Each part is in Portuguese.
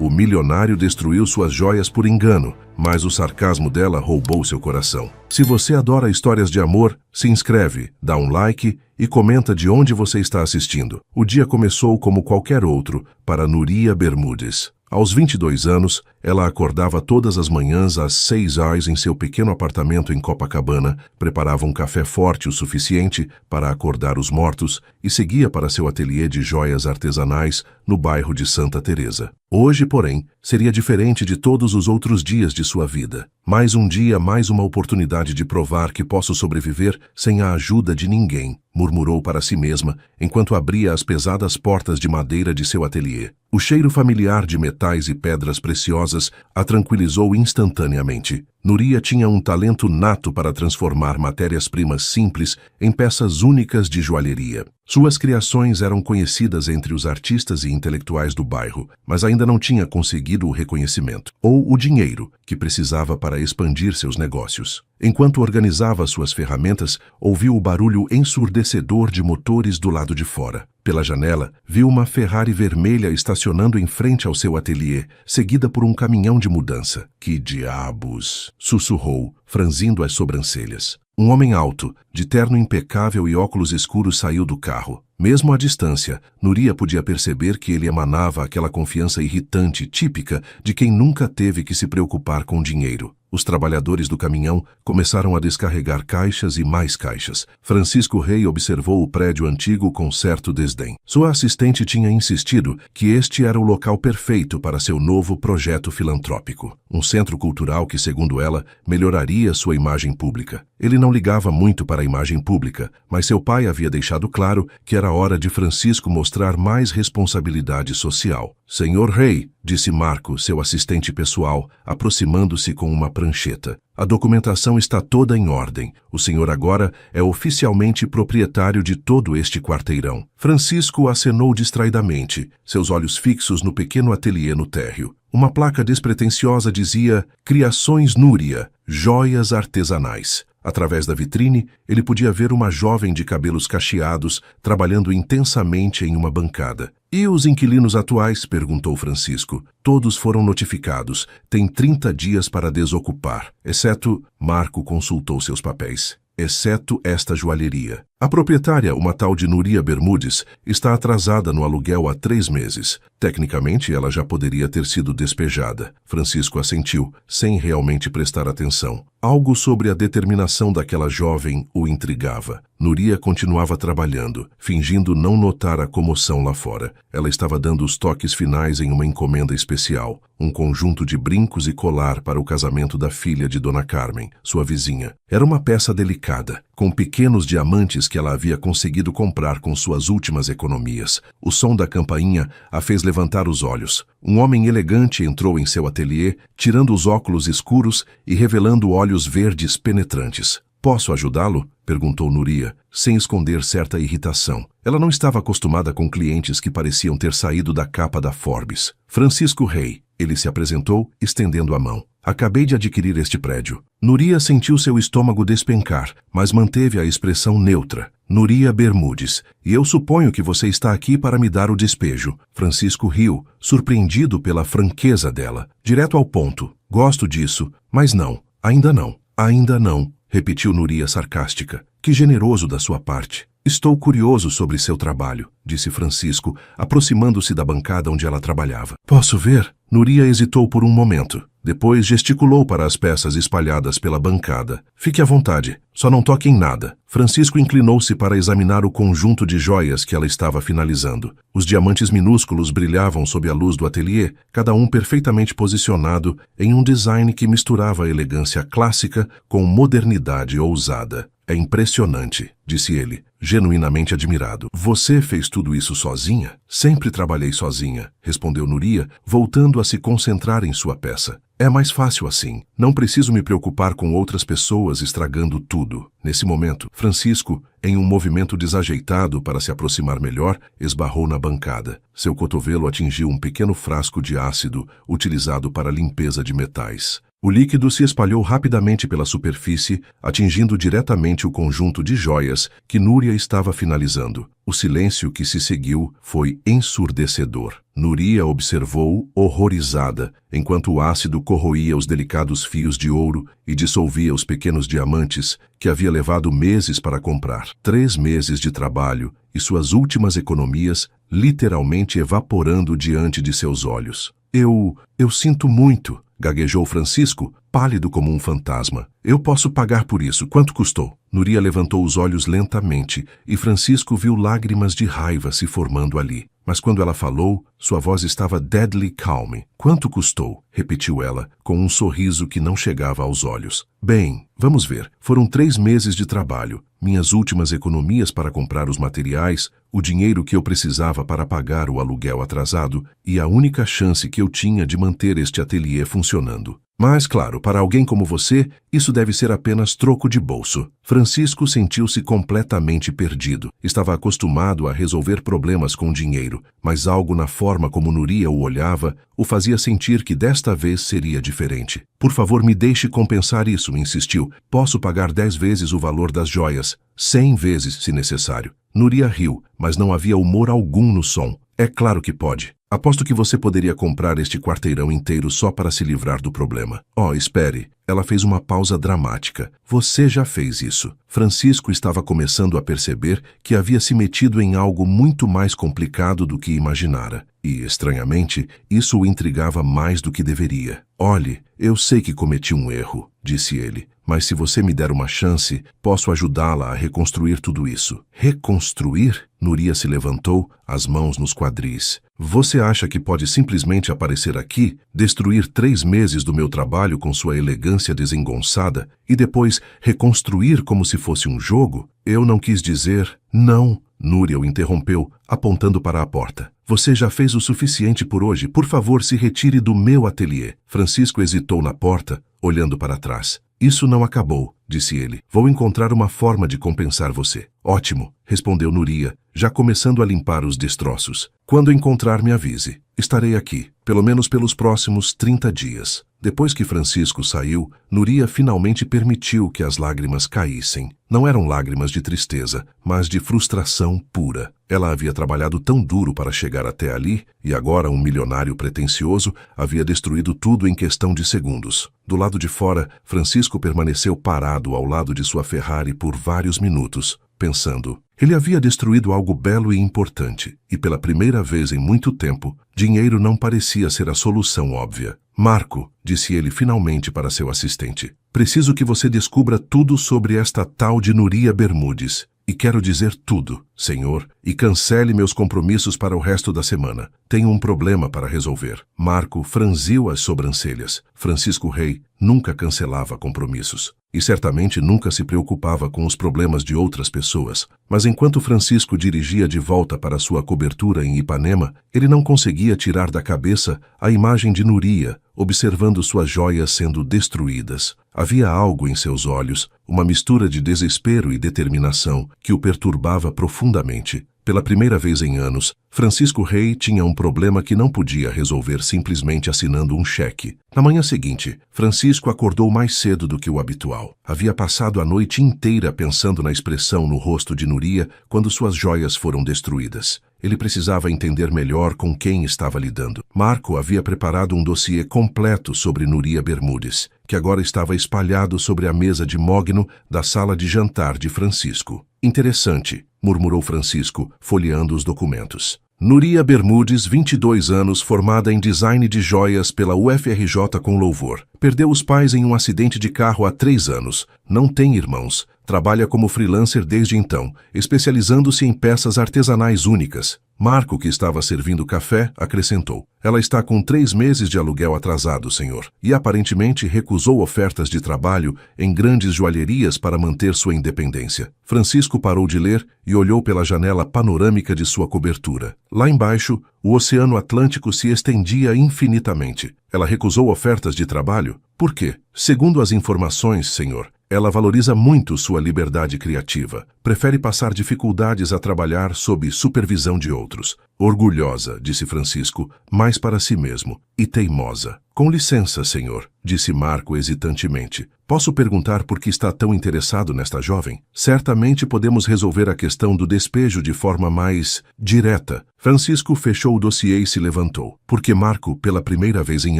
O milionário destruiu suas joias por engano, mas o sarcasmo dela roubou seu coração. Se você adora histórias de amor, se inscreve, dá um like e comenta de onde você está assistindo. O dia começou como qualquer outro para Núria Bermudes. Aos 22 anos, ela acordava todas as manhãs às 6 horas em seu pequeno apartamento em Copacabana, preparava um café forte o suficiente para acordar os mortos e seguia para seu ateliê de joias artesanais no bairro de Santa Teresa. Hoje, porém, seria diferente de todos os outros dias de sua vida. Mais um dia, mais uma oportunidade de provar que posso sobreviver sem a ajuda de ninguém, murmurou para si mesma enquanto abria as pesadas portas de madeira de seu ateliê. O cheiro familiar de metais e pedras preciosas a tranquilizou instantaneamente. Núria tinha um talento nato para transformar matérias-primas simples em peças únicas de joalheria. Suas criações eram conhecidas entre os artistas e intelectuais do bairro, mas ainda não tinha conseguido o reconhecimento ou o dinheiro que precisava para expandir seus negócios. Enquanto organizava suas ferramentas, ouviu o barulho ensurdecedor de motores do lado de fora. Pela janela, viu uma Ferrari vermelha estacionando em frente ao seu ateliê, seguida por um caminhão de mudança. Que diabos! Sussurrou, franzindo as sobrancelhas. Um homem alto, de terno impecável e óculos escuros saiu do carro. Mesmo à distância, Núria podia perceber que ele emanava aquela confiança irritante típica de quem nunca teve que se preocupar com dinheiro. Os trabalhadores do caminhão começaram a descarregar caixas e mais caixas. Francisco Rey observou o prédio antigo com certo desdém. Sua assistente tinha insistido que este era o local perfeito para seu novo projeto filantrópico. Um centro cultural que, segundo ela, melhoraria sua imagem pública. Ele não ligava muito para a imagem pública, mas seu pai havia deixado claro que era hora de Francisco mostrar mais responsabilidade social. Senhor Rey, disse Marco, seu assistente pessoal, aproximando-se com uma prancheta. A documentação está toda em ordem. O senhor agora é oficialmente proprietário de todo este quarteirão. Francisco acenou distraidamente, seus olhos fixos no pequeno ateliê no térreo. Uma placa despretensiosa dizia Criações Núria, joias artesanais. Através da vitrine, ele podia ver uma jovem de cabelos cacheados trabalhando intensamente em uma bancada. E os inquilinos atuais? Perguntou Francisco. Todos foram notificados. Tem 30 dias para desocupar, exceto... Marco consultou seus papéis. Exceto esta joalheria. A proprietária, uma tal de Núria Bermudes, está atrasada no aluguel há 3 meses. Tecnicamente, ela já poderia ter sido despejada. Francisco assentiu, sem realmente prestar atenção. Algo sobre a determinação daquela jovem o intrigava. Núria continuava trabalhando, fingindo não notar a comoção lá fora. Ela estava dando os toques finais em uma encomenda especial, um conjunto de brincos e colar para o casamento da filha de Dona Carmen, sua vizinha. Era uma peça delicada, com pequenos diamantes que ela havia conseguido comprar com suas últimas economias. O som da campainha a fez levantar os olhos. Um homem elegante entrou em seu ateliê, tirando os óculos escuros e revelando olhos verdes penetrantes. Posso ajudá-lo? Perguntou Núria, sem esconder certa irritação. Ela não estava acostumada com clientes que pareciam ter saído da capa da Forbes. Francisco Rey. Ele se apresentou, estendendo a mão. Acabei de adquirir este prédio. Núria sentiu seu estômago despencar, mas manteve a expressão neutra. Núria Bermudes. E eu suponho que você está aqui para me dar o despejo. Francisco riu, surpreendido pela franqueza dela. Direto ao ponto. Gosto disso, mas não. Ainda não. Ainda não. Repetiu Núria sarcástica. Que generoso da sua parte. Estou curioso sobre seu trabalho, disse Francisco, aproximando-se da bancada onde ela trabalhava. Posso ver? Núria hesitou por um momento. Depois gesticulou para as peças espalhadas pela bancada. Fique à vontade, só não toque em nada. Francisco inclinou-se para examinar o conjunto de joias que ela estava finalizando. Os diamantes minúsculos brilhavam sob a luz do ateliê, cada um perfeitamente posicionado em um design que misturava a elegância clássica com modernidade ousada. É impressionante, disse ele, genuinamente admirado. Você fez tudo isso sozinha? Sempre trabalhei sozinha, respondeu Núria, voltando a se concentrar em sua peça. É mais fácil assim. Não preciso me preocupar com outras pessoas estragando tudo. Nesse momento, Francisco, em um movimento desajeitado para se aproximar melhor, esbarrou na bancada. Seu cotovelo atingiu um pequeno frasco de ácido utilizado para limpeza de metais. O líquido se espalhou rapidamente pela superfície, atingindo diretamente o conjunto de joias que Núria estava finalizando. O silêncio que se seguiu foi ensurdecedor. Núria observou, horrorizada, enquanto o ácido corroía os delicados fios de ouro e dissolvia os pequenos diamantes que havia levado meses para comprar. 3 meses de trabalho e suas últimas economias literalmente evaporando diante de seus olhos. Eu sinto muito, gaguejou Francisco, pálido como um fantasma. Eu posso pagar por isso. Quanto custou? Núria levantou os olhos lentamente e Francisco viu lágrimas de raiva se formando ali. Mas quando ela falou, sua voz estava deadly calm. Quanto custou? Repetiu ela, com um sorriso que não chegava aos olhos. Bem, vamos ver. Foram 3 meses de trabalho. Minhas últimas economias para comprar os materiais, o dinheiro que eu precisava para pagar o aluguel atrasado e a única chance que eu tinha de manter este ateliê funcionando. Mas, claro, para alguém como você, isso deve ser apenas troco de bolso. Francisco sentiu-se completamente perdido. Estava acostumado a resolver problemas com dinheiro, mas algo na forma como Núria o olhava o fazia sentir que desta vez seria diferente. Por favor, me deixe compensar isso, insistiu. Posso pagar 10 vezes o valor das joias, 100 vezes se necessário. Núria riu, mas não havia humor algum no som. É claro que pode. Aposto que você poderia comprar este quarteirão inteiro só para se livrar do problema. Oh, espere. Ela fez uma pausa dramática. Você já fez isso. Francisco estava começando a perceber que havia se metido em algo muito mais complicado do que imaginara. E, estranhamente, isso o intrigava mais do que deveria. Olhe, eu sei que cometi um erro, disse ele. Mas se você me der uma chance, posso ajudá-la a reconstruir tudo isso. Reconstruir? Núria se levantou, as mãos nos quadris. Você acha que pode simplesmente aparecer aqui, destruir 3 meses do meu trabalho com sua elegância desengonçada e depois reconstruir como se fosse um jogo? Eu não quis dizer... Não, Núria o interrompeu, apontando para a porta. Você já fez o suficiente por hoje. Por favor, se retire do meu ateliê. Francisco hesitou na porta, olhando para trás. Isso não acabou, disse ele. Vou encontrar uma forma de compensar você. Ótimo, respondeu Núria, já começando a limpar os destroços. Quando encontrar, me avise. Estarei aqui, pelo menos pelos próximos 30 dias. Depois que Francisco saiu, Núria finalmente permitiu que as lágrimas caíssem. Não eram lágrimas de tristeza, mas de frustração pura. Ela havia trabalhado tão duro para chegar até ali, e agora um milionário pretensioso havia destruído tudo em questão de segundos. Do lado de fora, Francisco permaneceu parado ao lado de sua Ferrari por vários minutos, pensando. Ele havia destruído algo belo e importante, e pela primeira vez em muito tempo, dinheiro não parecia ser a solução óbvia. Marco, disse ele finalmente para seu assistente, preciso que você descubra tudo sobre esta tal de Núria Bermudes. E quero dizer tudo, senhor, e cancele meus compromissos para o resto da semana. Tenho um problema para resolver. Marco franziu as sobrancelhas. Francisco Rey nunca cancelava compromissos. E certamente nunca se preocupava com os problemas de outras pessoas. Mas enquanto Francisco dirigia de volta para sua cobertura em Ipanema, ele não conseguia tirar da cabeça a imagem de Núria, observando suas joias sendo destruídas. Havia algo em seus olhos, uma mistura de desespero e determinação, que o perturbava profundamente. Pela primeira vez em anos, Francisco Rey tinha um problema que não podia resolver simplesmente assinando um cheque. Na manhã seguinte, Francisco acordou mais cedo do que o habitual. Havia passado a noite inteira pensando na expressão no rosto de Núria quando suas joias foram destruídas. Ele precisava entender melhor com quem estava lidando. Marco havia preparado um dossiê completo sobre Núria Bermudes, que agora estava espalhado sobre a mesa de mogno da sala de jantar de Francisco. Interessante, murmurou Francisco, folheando os documentos. Núria Bermudes, 22 anos, formada em design de joias pela UFRJ com louvor. Perdeu os pais em um acidente de carro há 3 anos. Não tem irmãos. Trabalha como freelancer desde então, especializando-se em peças artesanais únicas. Marco, que estava servindo café, acrescentou. Ela está com 3 meses de aluguel atrasado, senhor, e aparentemente recusou ofertas de trabalho em grandes joalherias para manter sua independência. Francisco parou de ler e olhou pela janela panorâmica de sua cobertura. Lá embaixo, o Oceano Atlântico se estendia infinitamente. Ela recusou ofertas de trabalho? Por quê? Segundo as informações, senhor, Ela valoriza muito sua liberdade criativa. Prefere passar dificuldades a trabalhar sob supervisão de outros. Orgulhosa, disse Francisco, mais para si mesmo, e teimosa. Com licença, senhor, disse Marco hesitantemente. Posso perguntar por que está tão interessado nesta jovem? Certamente podemos resolver a questão do despejo de forma mais direta. Francisco fechou o dossiê e se levantou. Porque, Marco, pela primeira vez em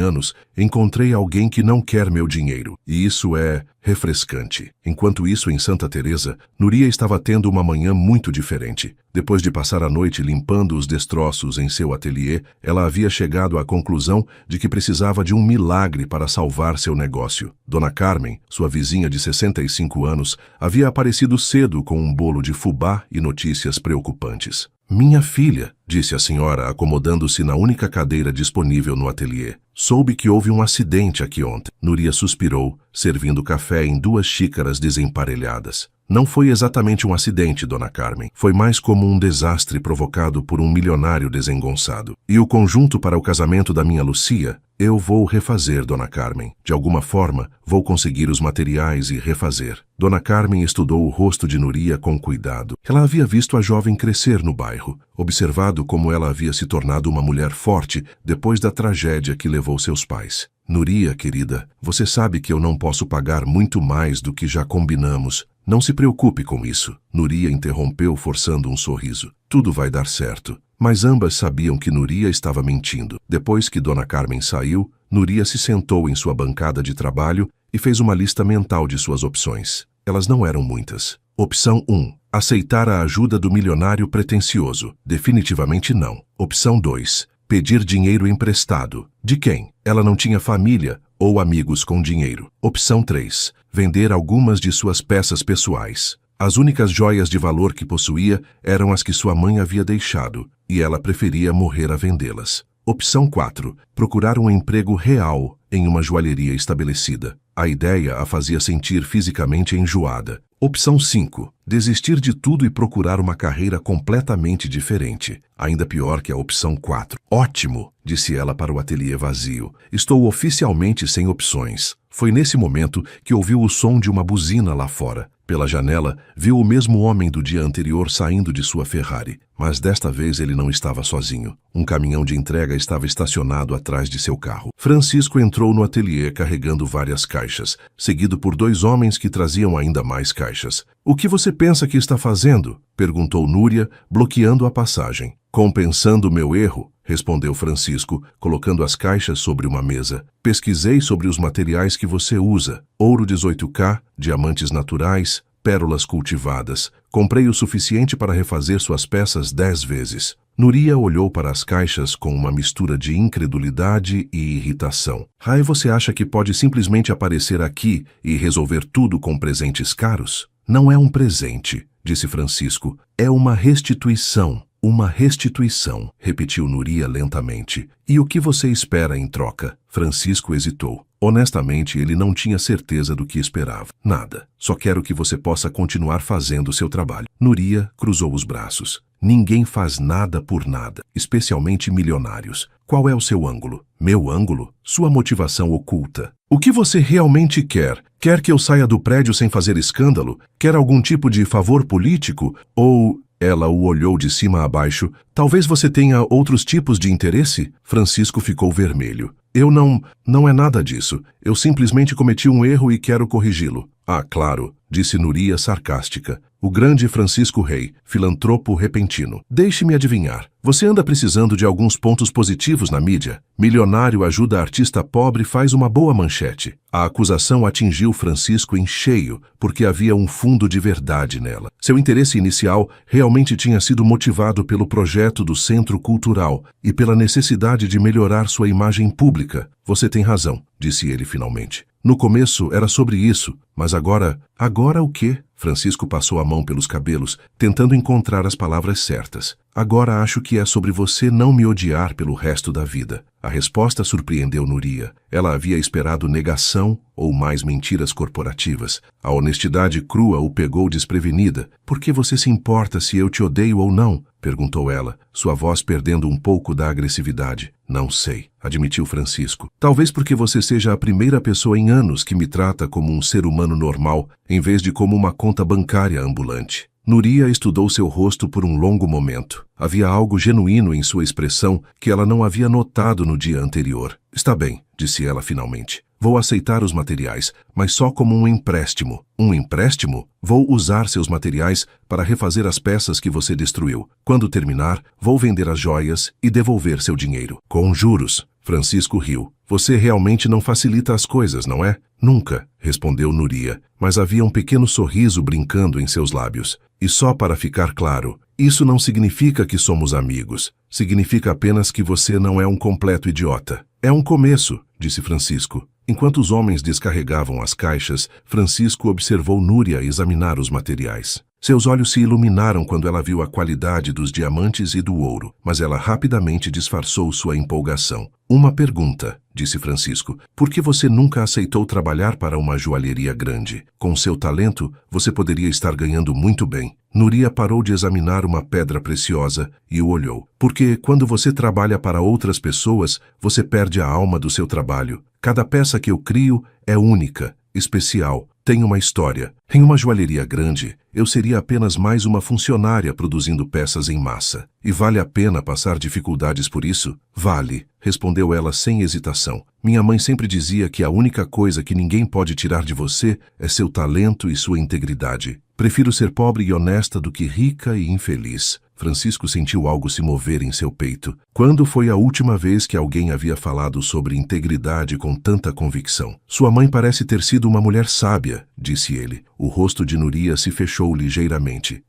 anos, encontrei alguém que não quer meu dinheiro. E isso é refrescante. Enquanto isso, em Santa Teresa, Núria estava tendo uma manhã muito diferente. Depois de passar a noite limpando os destroços em seu ateliê, ela havia chegado à conclusão de que precisava de um milagre para salvar seu negócio. Dona Carmen, sua vizinha de 65 anos, havia aparecido cedo com um bolo de fubá e notícias preocupantes. Minha filha, disse a senhora, acomodando-se na única cadeira disponível no ateliê. Soube que houve um acidente aqui ontem. Núria suspirou, servindo café em 2 xícaras desemparelhadas. Não foi exatamente um acidente, Dona Carmen. Foi mais como um desastre provocado por um milionário desengonçado. E o conjunto para o casamento da minha Lucia? Eu vou refazer, Dona Carmen. De alguma forma, vou conseguir os materiais e refazer. Dona Carmen estudou o rosto de Núria com cuidado. Ela havia visto a jovem crescer no bairro, observado como ela havia se tornado uma mulher forte depois da tragédia que levou seus pais. Núria, querida, você sabe que eu não posso pagar muito mais do que já combinamos. Não se preocupe com isso. Núria interrompeu, forçando um sorriso. Tudo vai dar certo. Mas ambas sabiam que Núria estava mentindo. Depois que Dona Carmen saiu, Núria se sentou em sua bancada de trabalho e fez uma lista mental de suas opções. Elas não eram muitas. Opção 1. Aceitar a ajuda do milionário pretensioso. Definitivamente não. Opção 2. Pedir dinheiro emprestado. De quem? Ela não tinha família ou amigos com dinheiro. Opção 3. Vender algumas de suas peças pessoais. As únicas joias de valor que possuía eram as que sua mãe havia deixado, e ela preferia morrer a vendê-las. Opção 4. Procurar um emprego real em uma joalheria estabelecida. A ideia a fazia sentir fisicamente enjoada. Opção 5. Desistir de tudo e procurar uma carreira completamente diferente. Ainda pior que a opção 4. Ótimo, disse ela para o ateliê vazio. Estou oficialmente sem opções. Foi nesse momento que ouviu o som de uma buzina lá fora. Pela janela, viu o mesmo homem do dia anterior saindo de sua Ferrari, mas desta vez ele não estava sozinho. Um caminhão de entrega estava estacionado atrás de seu carro. Francisco entrou no ateliê carregando várias caixas, seguido por 2 homens que traziam ainda mais caixas. O que você pensa que está fazendo? Perguntou Núria, bloqueando a passagem. Compensando meu erro, respondeu Francisco, colocando as caixas sobre uma mesa. Pesquisei sobre os materiais que você usa. Ouro 18K, diamantes naturais, pérolas cultivadas. Comprei o suficiente para refazer suas peças 10 vezes. Núria olhou para as caixas com uma mistura de incredulidade e irritação. Rai, você acha que pode simplesmente aparecer aqui e resolver tudo com presentes caros? Não é um presente, disse Francisco. É uma restituição. Uma restituição, repetiu Núria lentamente. E o que você espera em troca? Francisco hesitou. Honestamente, ele não tinha certeza do que esperava. Nada. Só quero que você possa continuar fazendo seu trabalho. Núria cruzou os braços. Ninguém faz nada por nada, especialmente milionários. Qual é o seu ângulo? Meu ângulo? Sua motivação oculta. O que você realmente quer? Quer que eu saia do prédio sem fazer escândalo? Quer algum tipo de favor político? Ou... Ela o olhou de cima a baixo. Talvez você tenha outros tipos de interesse? Francisco ficou vermelho. Eu não é nada disso. Eu simplesmente cometi um erro e quero corrigi-lo. Ah, claro, disse Núria sarcástica. O grande Francisco Rey, filantropo repentino. Deixe-me adivinhar. Você anda precisando de alguns pontos positivos na mídia? Milionário ajuda artista pobre faz uma boa manchete. A acusação atingiu Francisco em cheio, porque havia um fundo de verdade nela. Seu interesse inicial realmente tinha sido motivado pelo projeto do Centro Cultural e pela necessidade de melhorar sua imagem pública. Você tem razão, disse ele finalmente. No começo era sobre isso, mas agora... Agora o quê? Francisco passou a mão pelos cabelos, tentando encontrar as palavras certas. Agora acho que é sobre você não me odiar pelo resto da vida. A resposta surpreendeu Núria. Ela havia esperado negação ou mais mentiras corporativas. A honestidade crua o pegou desprevenida. Por que você se importa se eu te odeio ou não? Perguntou ela, sua voz perdendo um pouco da agressividade. Não sei, admitiu Francisco. Talvez porque você seja a primeira pessoa em anos que me trata como um ser humano normal, em vez de como uma conta bancária ambulante. Núria estudou seu rosto por um longo momento. Havia algo genuíno em sua expressão que ela não havia notado no dia anterior. Está bem, disse ela finalmente. Vou aceitar os materiais, mas só como um empréstimo. Um empréstimo? Vou usar seus materiais para refazer as peças que você destruiu. Quando terminar, vou vender as joias e devolver seu dinheiro. Com juros. Francisco riu. Você realmente não facilita as coisas, não é? Nunca, respondeu Núria, mas havia um pequeno sorriso brincando em seus lábios. E só para ficar claro, isso não significa que somos amigos. Significa apenas que você não é um completo idiota. É um começo, disse Francisco. Enquanto os homens descarregavam as caixas, Francisco observou Núria examinar os materiais. Seus olhos se iluminaram quando ela viu a qualidade dos diamantes e do ouro, mas ela rapidamente disfarçou sua empolgação. Uma pergunta, disse Francisco. Por que você nunca aceitou trabalhar para uma joalheria grande? Com seu talento, você poderia estar ganhando muito bem. Núria parou de examinar uma pedra preciosa e o olhou. Porque quando você trabalha para outras pessoas, você perde a alma do seu trabalho. Cada peça que eu crio é única, especial, tem uma história. Em uma joalheria grande, eu seria apenas mais uma funcionária produzindo peças em massa. E vale a pena passar dificuldades por isso? Vale, respondeu ela sem hesitação. Minha mãe sempre dizia que a única coisa que ninguém pode tirar de você é seu talento e sua integridade. Prefiro ser pobre e honesta do que rica e infeliz. Francisco sentiu algo se mover em seu peito. Quando foi a última vez que alguém havia falado sobre integridade com tanta convicção? Sua mãe parece ter sido uma mulher sábia, disse ele. O rosto de Núria se fechou ligeiramente.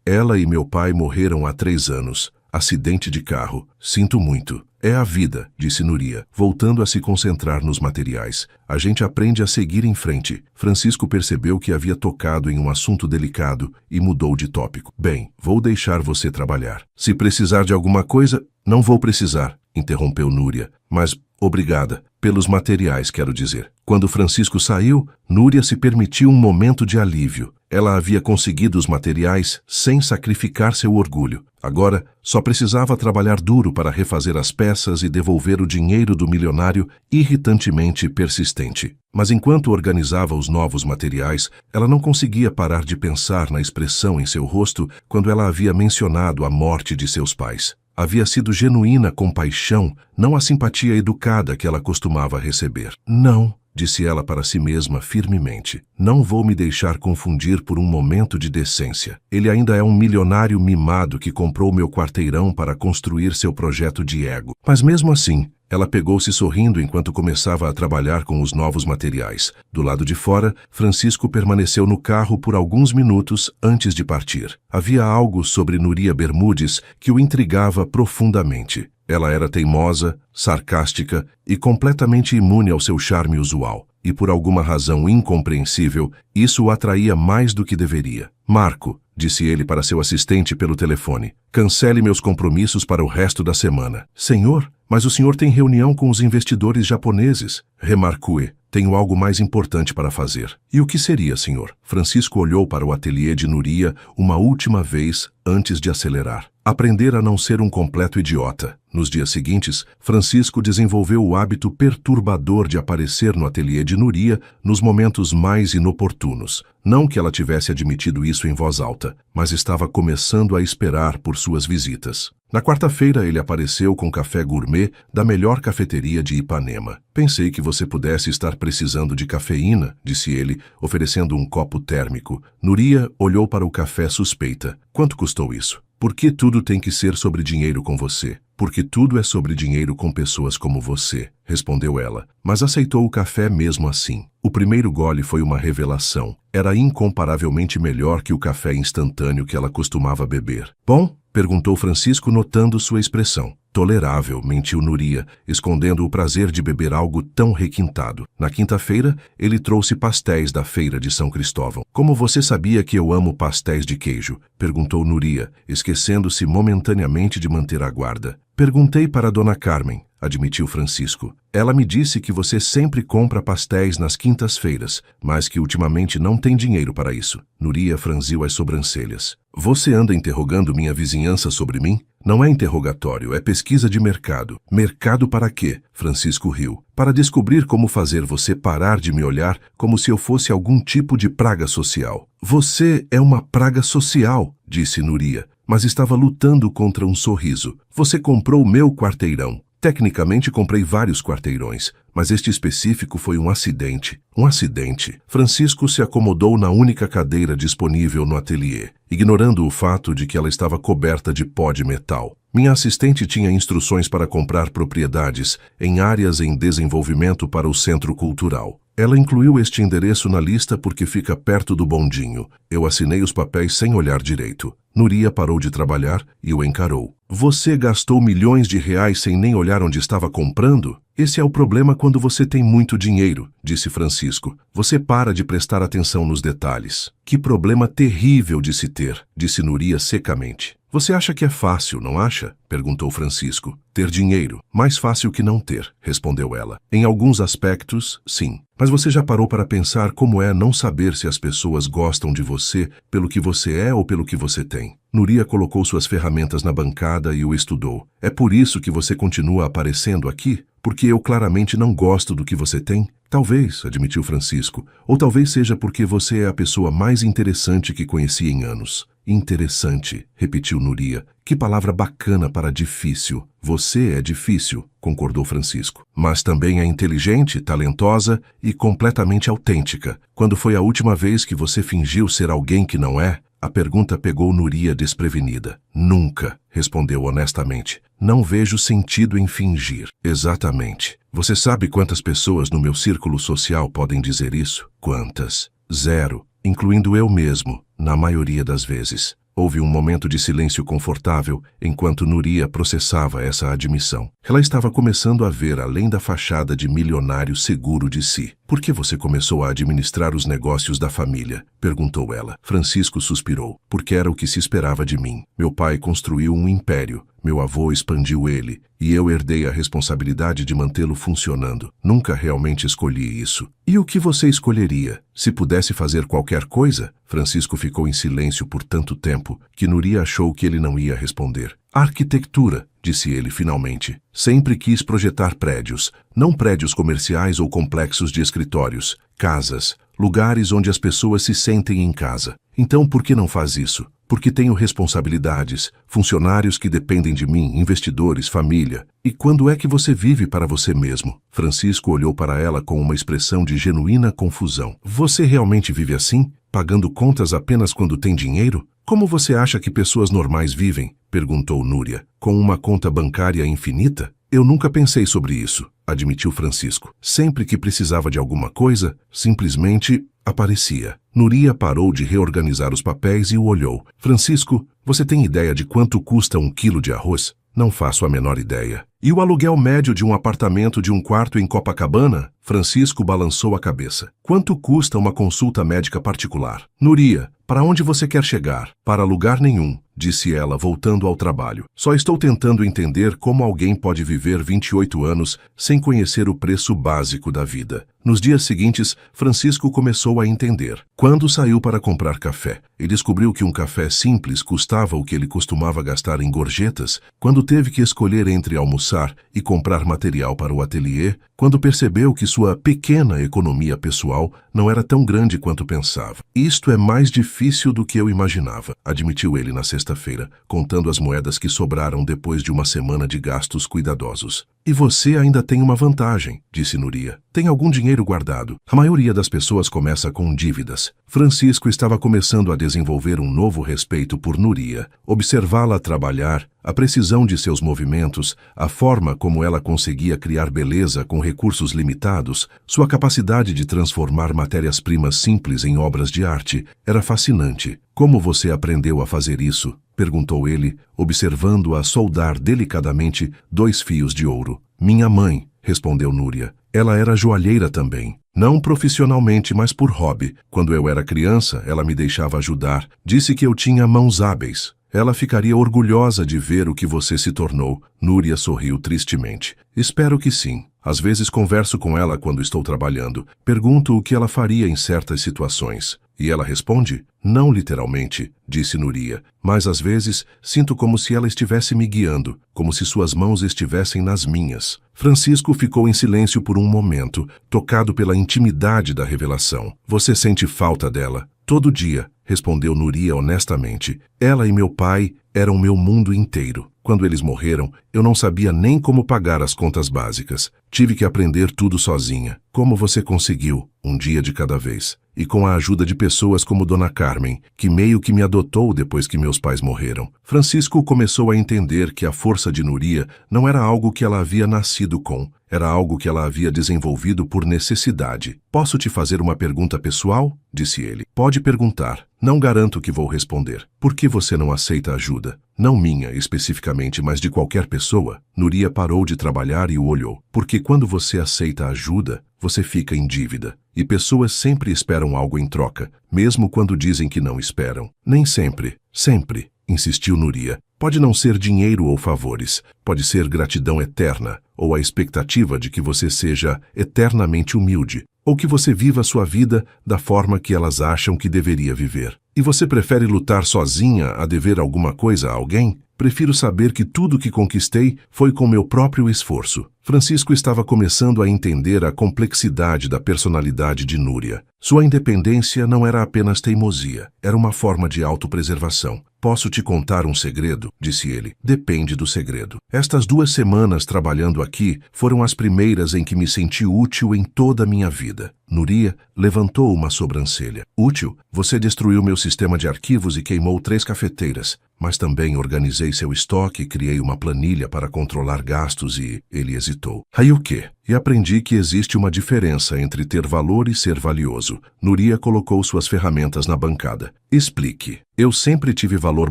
Ela e meu pai morreram há 3 anos. Acidente de carro. Sinto muito. É a vida, disse Núria, voltando a se concentrar nos materiais. A gente aprende a seguir em frente. Francisco percebeu que havia tocado em um assunto delicado e mudou de tópico. Bem, vou deixar você trabalhar. Se precisar de alguma coisa, não vou precisar, interrompeu Núria. Mas, obrigada. Pelos materiais, quero dizer. Quando Francisco saiu, Núria se permitiu um momento de alívio. Ela havia conseguido os materiais sem sacrificar seu orgulho. Agora, só precisava trabalhar duro para refazer as peças e devolver o dinheiro do milionário irritantemente persistente. Mas enquanto organizava os novos materiais, ela não conseguia parar de pensar na expressão em seu rosto quando ela havia mencionado a morte de seus pais. Havia sido genuína compaixão, não a simpatia educada que ela costumava receber. Não, disse ela para si mesma firmemente. Não vou me deixar confundir por um momento de decência. Ele ainda é um milionário mimado que comprou meu quarteirão para construir seu projeto de ego. Mas mesmo assim, ela pegou-se sorrindo enquanto começava a trabalhar com os novos materiais. Do lado de fora, Francisco permaneceu no carro por alguns minutos antes de partir. Havia algo sobre Núria Bermudes que o intrigava profundamente. Ela era teimosa, sarcástica e completamente imune ao seu charme usual. E por alguma razão incompreensível, isso o atraía mais do que deveria. Marco, disse ele para seu assistente pelo telefone, cancele meus compromissos para o resto da semana. Senhor, mas o senhor tem reunião com os investidores japoneses. Remarque, tenho algo mais importante para fazer. E o que seria, senhor? Francisco olhou para o ateliê de Núria uma última vez antes de acelerar. Aprender a não ser um completo idiota. Nos dias seguintes, Francisco desenvolveu o hábito perturbador de aparecer no ateliê de Núria nos momentos mais inoportunos. Não que ela tivesse admitido isso em voz alta, mas estava começando a esperar por suas visitas. Na quarta-feira, ele apareceu com café gourmet da melhor cafeteria de Ipanema. Pensei que você pudesse estar precisando de cafeína, disse ele, oferecendo um copo térmico. Núria olhou para o café suspeita. Quanto custou isso? Por que tudo tem que ser sobre dinheiro com você? Porque tudo é sobre dinheiro com pessoas como você, respondeu ela, mas aceitou o café mesmo assim. O primeiro gole foi uma revelação. Era incomparavelmente melhor que o café instantâneo que ela costumava beber. Bom? Perguntou Francisco notando sua expressão. Tolerável, mentiu Núria, escondendo o prazer de beber algo tão requintado. Na quinta-feira, ele trouxe pastéis da feira de São Cristóvão. Como você sabia que eu amo pastéis de queijo? Perguntou Núria, esquecendo-se momentaneamente de manter a guarda. Perguntei para Dona Carmen, admitiu Francisco. Ela me disse que você sempre compra pastéis nas quintas-feiras, mas que ultimamente não tem dinheiro para isso. Núria franziu as sobrancelhas. Você anda interrogando minha vizinhança sobre mim? Não é interrogatório, é pesquisa de mercado. Mercado para quê? Francisco riu. Para descobrir como fazer você parar de me olhar como se eu fosse algum tipo de praga social. Você é uma praga social, disse Núria, mas estava lutando contra um sorriso. Você comprou meu quarteirão. Tecnicamente comprei vários quarteirões, mas este específico foi um acidente. Um acidente. Francisco se acomodou na única cadeira disponível no ateliê, ignorando o fato de que ela estava coberta de pó de metal. Minha assistente tinha instruções para comprar propriedades em áreas em desenvolvimento para o centro cultural. Ela incluiu este endereço na lista porque fica perto do bondinho. Eu assinei os papéis sem olhar direito. Núria parou de trabalhar e o encarou. Você gastou milhões de reais sem nem olhar onde estava comprando? Esse é o problema quando você tem muito dinheiro, disse Francisco. Você para de prestar atenção nos detalhes. Que problema terrível de se ter, disse Núria secamente. Você acha que é fácil, não acha? Perguntou Francisco. Ter dinheiro. Mais fácil que não ter, respondeu ela. Em alguns aspectos, sim. Mas você já parou para pensar como é não saber se as pessoas gostam de você pelo que você é ou pelo que você tem? Núria colocou suas ferramentas na bancada e o estudou. É por isso que você continua aparecendo aqui? Porque eu claramente não gosto do que você tem? Talvez, admitiu Francisco. Ou talvez seja porque você é a pessoa mais interessante que conheci em anos. Interessante, repetiu Núria. Que palavra bacana para difícil. Você é difícil, concordou Francisco. Mas também é inteligente, talentosa e completamente autêntica. Quando foi a última vez que você fingiu ser alguém que não é? A pergunta pegou Núria desprevenida. Nunca, respondeu honestamente. Não vejo sentido em fingir. Exatamente. Você sabe quantas pessoas no meu círculo social podem dizer isso? Quantas? 0, incluindo eu mesmo, na maioria das vezes. Houve um momento de silêncio confortável enquanto Núria processava essa admissão. Ela estava começando a ver além da fachada de milionário seguro de si. Por que você começou a administrar os negócios da família? Perguntou ela. Francisco suspirou. Porque era o que se esperava de mim. Meu pai construiu um império. Meu avô expandiu ele, e eu herdei a responsabilidade de mantê-lo funcionando. Nunca realmente escolhi isso. E o que você escolheria? Se pudesse fazer qualquer coisa? Francisco ficou em silêncio por tanto tempo que Núria achou que ele não ia responder. Arquitetura, disse ele finalmente. Sempre quis projetar prédios, não prédios comerciais ou complexos de escritórios, casas, lugares onde as pessoas se sentem em casa. Então por que não faz isso? Porque tenho responsabilidades, funcionários que dependem de mim, investidores, família. E quando é que você vive para você mesmo? Francisco olhou para ela com uma expressão de genuína confusão. Você realmente vive assim? Pagando contas apenas quando tem dinheiro? Como você acha que pessoas normais vivem? Perguntou Núria. Com uma conta bancária infinita? Eu nunca pensei sobre isso, admitiu Francisco. Sempre que precisava de alguma coisa, simplesmente aparecia. Núria parou de reorganizar os papéis e o olhou. Francisco, você tem ideia de quanto custa 1 quilo de arroz? Não faço a menor ideia. E o aluguel médio de um apartamento de 1 quarto em Copacabana? Francisco balançou a cabeça. Quanto custa uma consulta médica particular? Núria, para onde você quer chegar? Para lugar nenhum, disse ela, voltando ao trabalho. Só estou tentando entender como alguém pode viver 28 anos sem conhecer o preço básico da vida. Nos dias seguintes, Francisco começou a entender. Quando saiu para comprar café e descobriu que um café simples custava o que ele costumava gastar em gorjetas, quando teve que escolher entre almoçar e comprar material para o ateliê, quando percebeu que sua pequena economia pessoal não era tão grande quanto pensava. Isto é mais difícil do que eu imaginava, admitiu ele na sexta-feira, contando as moedas que sobraram depois de uma semana de gastos cuidadosos. E você ainda tem uma vantagem, disse Núria. Tem Tem algum dinheiro guardado? A maioria das pessoas começa com dívidas. Francisco estava começando a desenvolver um novo respeito por Núria. Observá-la trabalhar, a precisão de seus movimentos, a forma como ela conseguia criar beleza com recursos limitados, sua capacidade de transformar matérias-primas simples em obras de arte, era fascinante. Como você aprendeu a fazer isso? Perguntou ele, observando-a soldar delicadamente 2 fios de ouro. Minha mãe, respondeu Núria. Ela era joalheira também. Não profissionalmente, mas por hobby. Quando eu era criança, ela me deixava ajudar. Disse que eu tinha mãos hábeis. Ela ficaria orgulhosa de ver o que você se tornou. Núria sorriu tristemente. Espero que sim. Às vezes converso com ela quando estou trabalhando. Pergunto o que ela faria em certas situações. E ela responde? Não literalmente, disse Núria, mas às vezes sinto como se ela estivesse me guiando, como se suas mãos estivessem nas minhas. Francisco ficou em silêncio por um momento, tocado pela intimidade da revelação. Você sente falta dela? Todo dia, respondeu Núria honestamente. Ela e meu pai eram meu mundo inteiro. Quando eles morreram, eu não sabia nem como pagar as contas básicas. Tive que aprender tudo sozinha. Como você conseguiu? Um dia de cada vez. E com a ajuda de pessoas como Dona Carmen, que meio que me adotou depois que meus pais morreram. Francisco começou a entender que a força de Núria não era algo que ela havia nascido com, era algo que ela havia desenvolvido por necessidade. Posso te fazer uma pergunta pessoal? Disse ele. Pode perguntar. Não garanto que vou responder. Por que você não aceita ajuda? Não minha, especificamente, mas de qualquer pessoa. Núria parou de trabalhar e o olhou. Porque quando você aceita ajuda, você fica em dívida. E pessoas sempre esperam algo em troca, mesmo quando dizem que não esperam. Nem sempre. Sempre, insistiu Núria. Pode não ser dinheiro ou favores. Pode ser gratidão eterna, ou a expectativa de que você seja eternamente humilde, ou que você viva a sua vida da forma que elas acham que deveria viver. E você prefere lutar sozinha a dever alguma coisa a alguém? Prefiro saber que tudo que conquistei foi com meu próprio esforço. Francisco estava começando a entender a complexidade da personalidade de Núria. Sua independência não era apenas teimosia, era uma forma de autopreservação. Posso te contar um segredo? Disse ele. Depende do segredo. Estas 2 semanas trabalhando aqui foram as primeiras em que me senti útil em toda a minha vida. Núria levantou uma sobrancelha. Útil? Você destruiu meu sistema de arquivos e queimou 3 cafeteiras. Mas também organizei seu estoque e criei uma planilha para controlar gastos e... Ele hesitou. Aí o quê? E aprendi que existe uma diferença entre ter valor e ser valioso. Núria colocou suas ferramentas na bancada. Explique. Eu sempre tive valor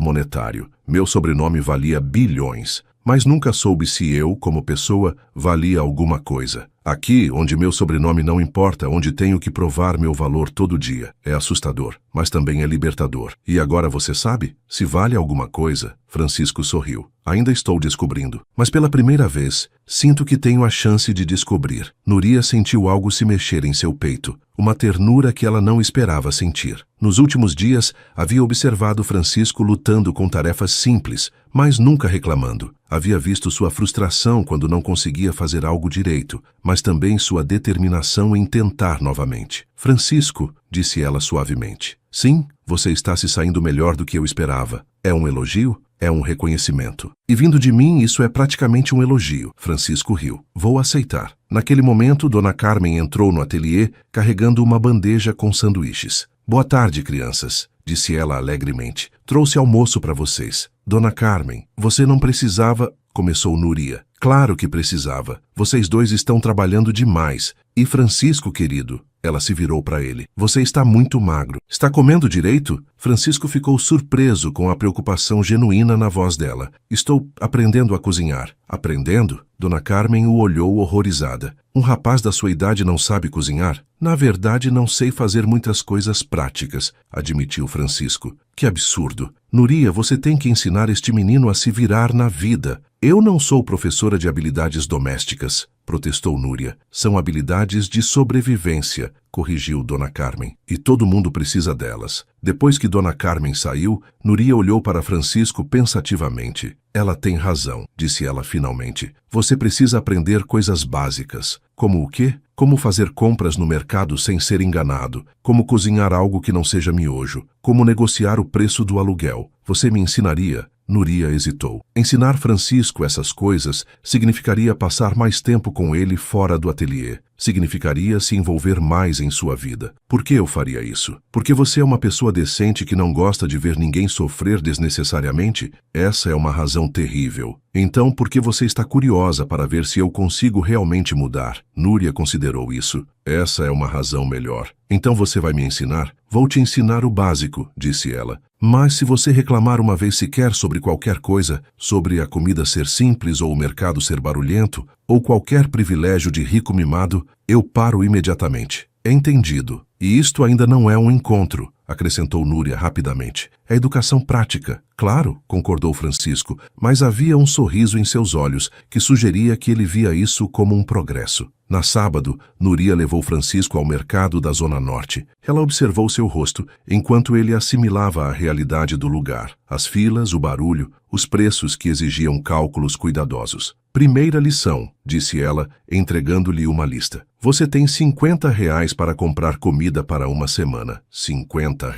monetário. Meu sobrenome valia bilhões. Mas nunca soube se eu, como pessoa, valia alguma coisa. Aqui, onde meu sobrenome não importa, onde tenho que provar meu valor todo dia. É assustador, mas também é libertador. E agora você sabe? Se vale alguma coisa? Francisco sorriu. Ainda estou descobrindo. Mas pela primeira vez, sinto que tenho a chance de descobrir. Núria sentiu algo se mexer em seu peito. Uma ternura que ela não esperava sentir. Nos últimos dias, havia observado Francisco lutando com tarefas simples, mas nunca reclamando. Havia visto sua frustração quando não conseguia fazer algo direito, mas também sua determinação em tentar novamente. Francisco, disse ela suavemente. Sim, você está se saindo melhor do que eu esperava. É um elogio? É um reconhecimento. E vindo de mim, isso é praticamente um elogio. Francisco riu. Vou aceitar. Naquele momento, Dona Carmen entrou no ateliê carregando uma bandeja com sanduíches. Boa tarde, crianças, disse ela alegremente. Trouxe almoço para vocês. Dona Carmen, você não precisava... Começou Núria. Claro que precisava. Vocês 2 estão trabalhando demais. E Francisco, querido... Ela se virou para ele. Você está muito magro. Está comendo direito? Francisco ficou surpreso com a preocupação genuína na voz dela. Estou aprendendo a cozinhar. Aprendendo? Dona Carmen o olhou horrorizada. Um rapaz da sua idade não sabe cozinhar? Na verdade, não sei fazer muitas coisas práticas, admitiu Francisco. Que absurdo. Núria, você tem que ensinar este menino a se virar na vida. Eu não sou professora de habilidades domésticas, protestou Núria. São habilidades de sobrevivência, corrigiu Dona Carmen. E todo mundo precisa delas. Depois que Dona Carmen saiu, Núria olhou para Francisco pensativamente. Ela tem razão, disse ela finalmente. Você precisa aprender coisas básicas. Como o quê? Como fazer compras no mercado sem ser enganado. Como cozinhar algo que não seja miojo. Como negociar o preço do aluguel. Você me ensinaria? Núria hesitou. Ensinar Francisco essas coisas significaria passar mais tempo com ele fora do ateliê. Significaria se envolver mais em sua vida. Por que eu faria isso? Porque você é uma pessoa decente que não gosta de ver ninguém sofrer desnecessariamente? Essa é uma razão terrível. Então, por que você está curiosa para ver se eu consigo realmente mudar? Núria considerou isso. Essa é uma razão melhor. Então você vai me ensinar? Vou te ensinar o básico, disse ela. Mas se você reclamar uma vez sequer sobre qualquer coisa, sobre a comida ser simples ou o mercado ser barulhento, ou qualquer privilégio de rico mimado, eu paro imediatamente. Entendido. E isto ainda não é um encontro, acrescentou Núria rapidamente. É educação prática. Claro, concordou Francisco, mas havia um sorriso em seus olhos que sugeria que ele via isso como um progresso. Na sábado, Núria levou Francisco ao mercado da Zona Norte. Ela observou seu rosto enquanto ele assimilava a realidade do lugar, as filas, o barulho, os preços que exigiam cálculos cuidadosos. Primeira lição, disse ela, entregando-lhe uma lista. Você tem R$ 50 para comprar comida para uma semana. R$ 50?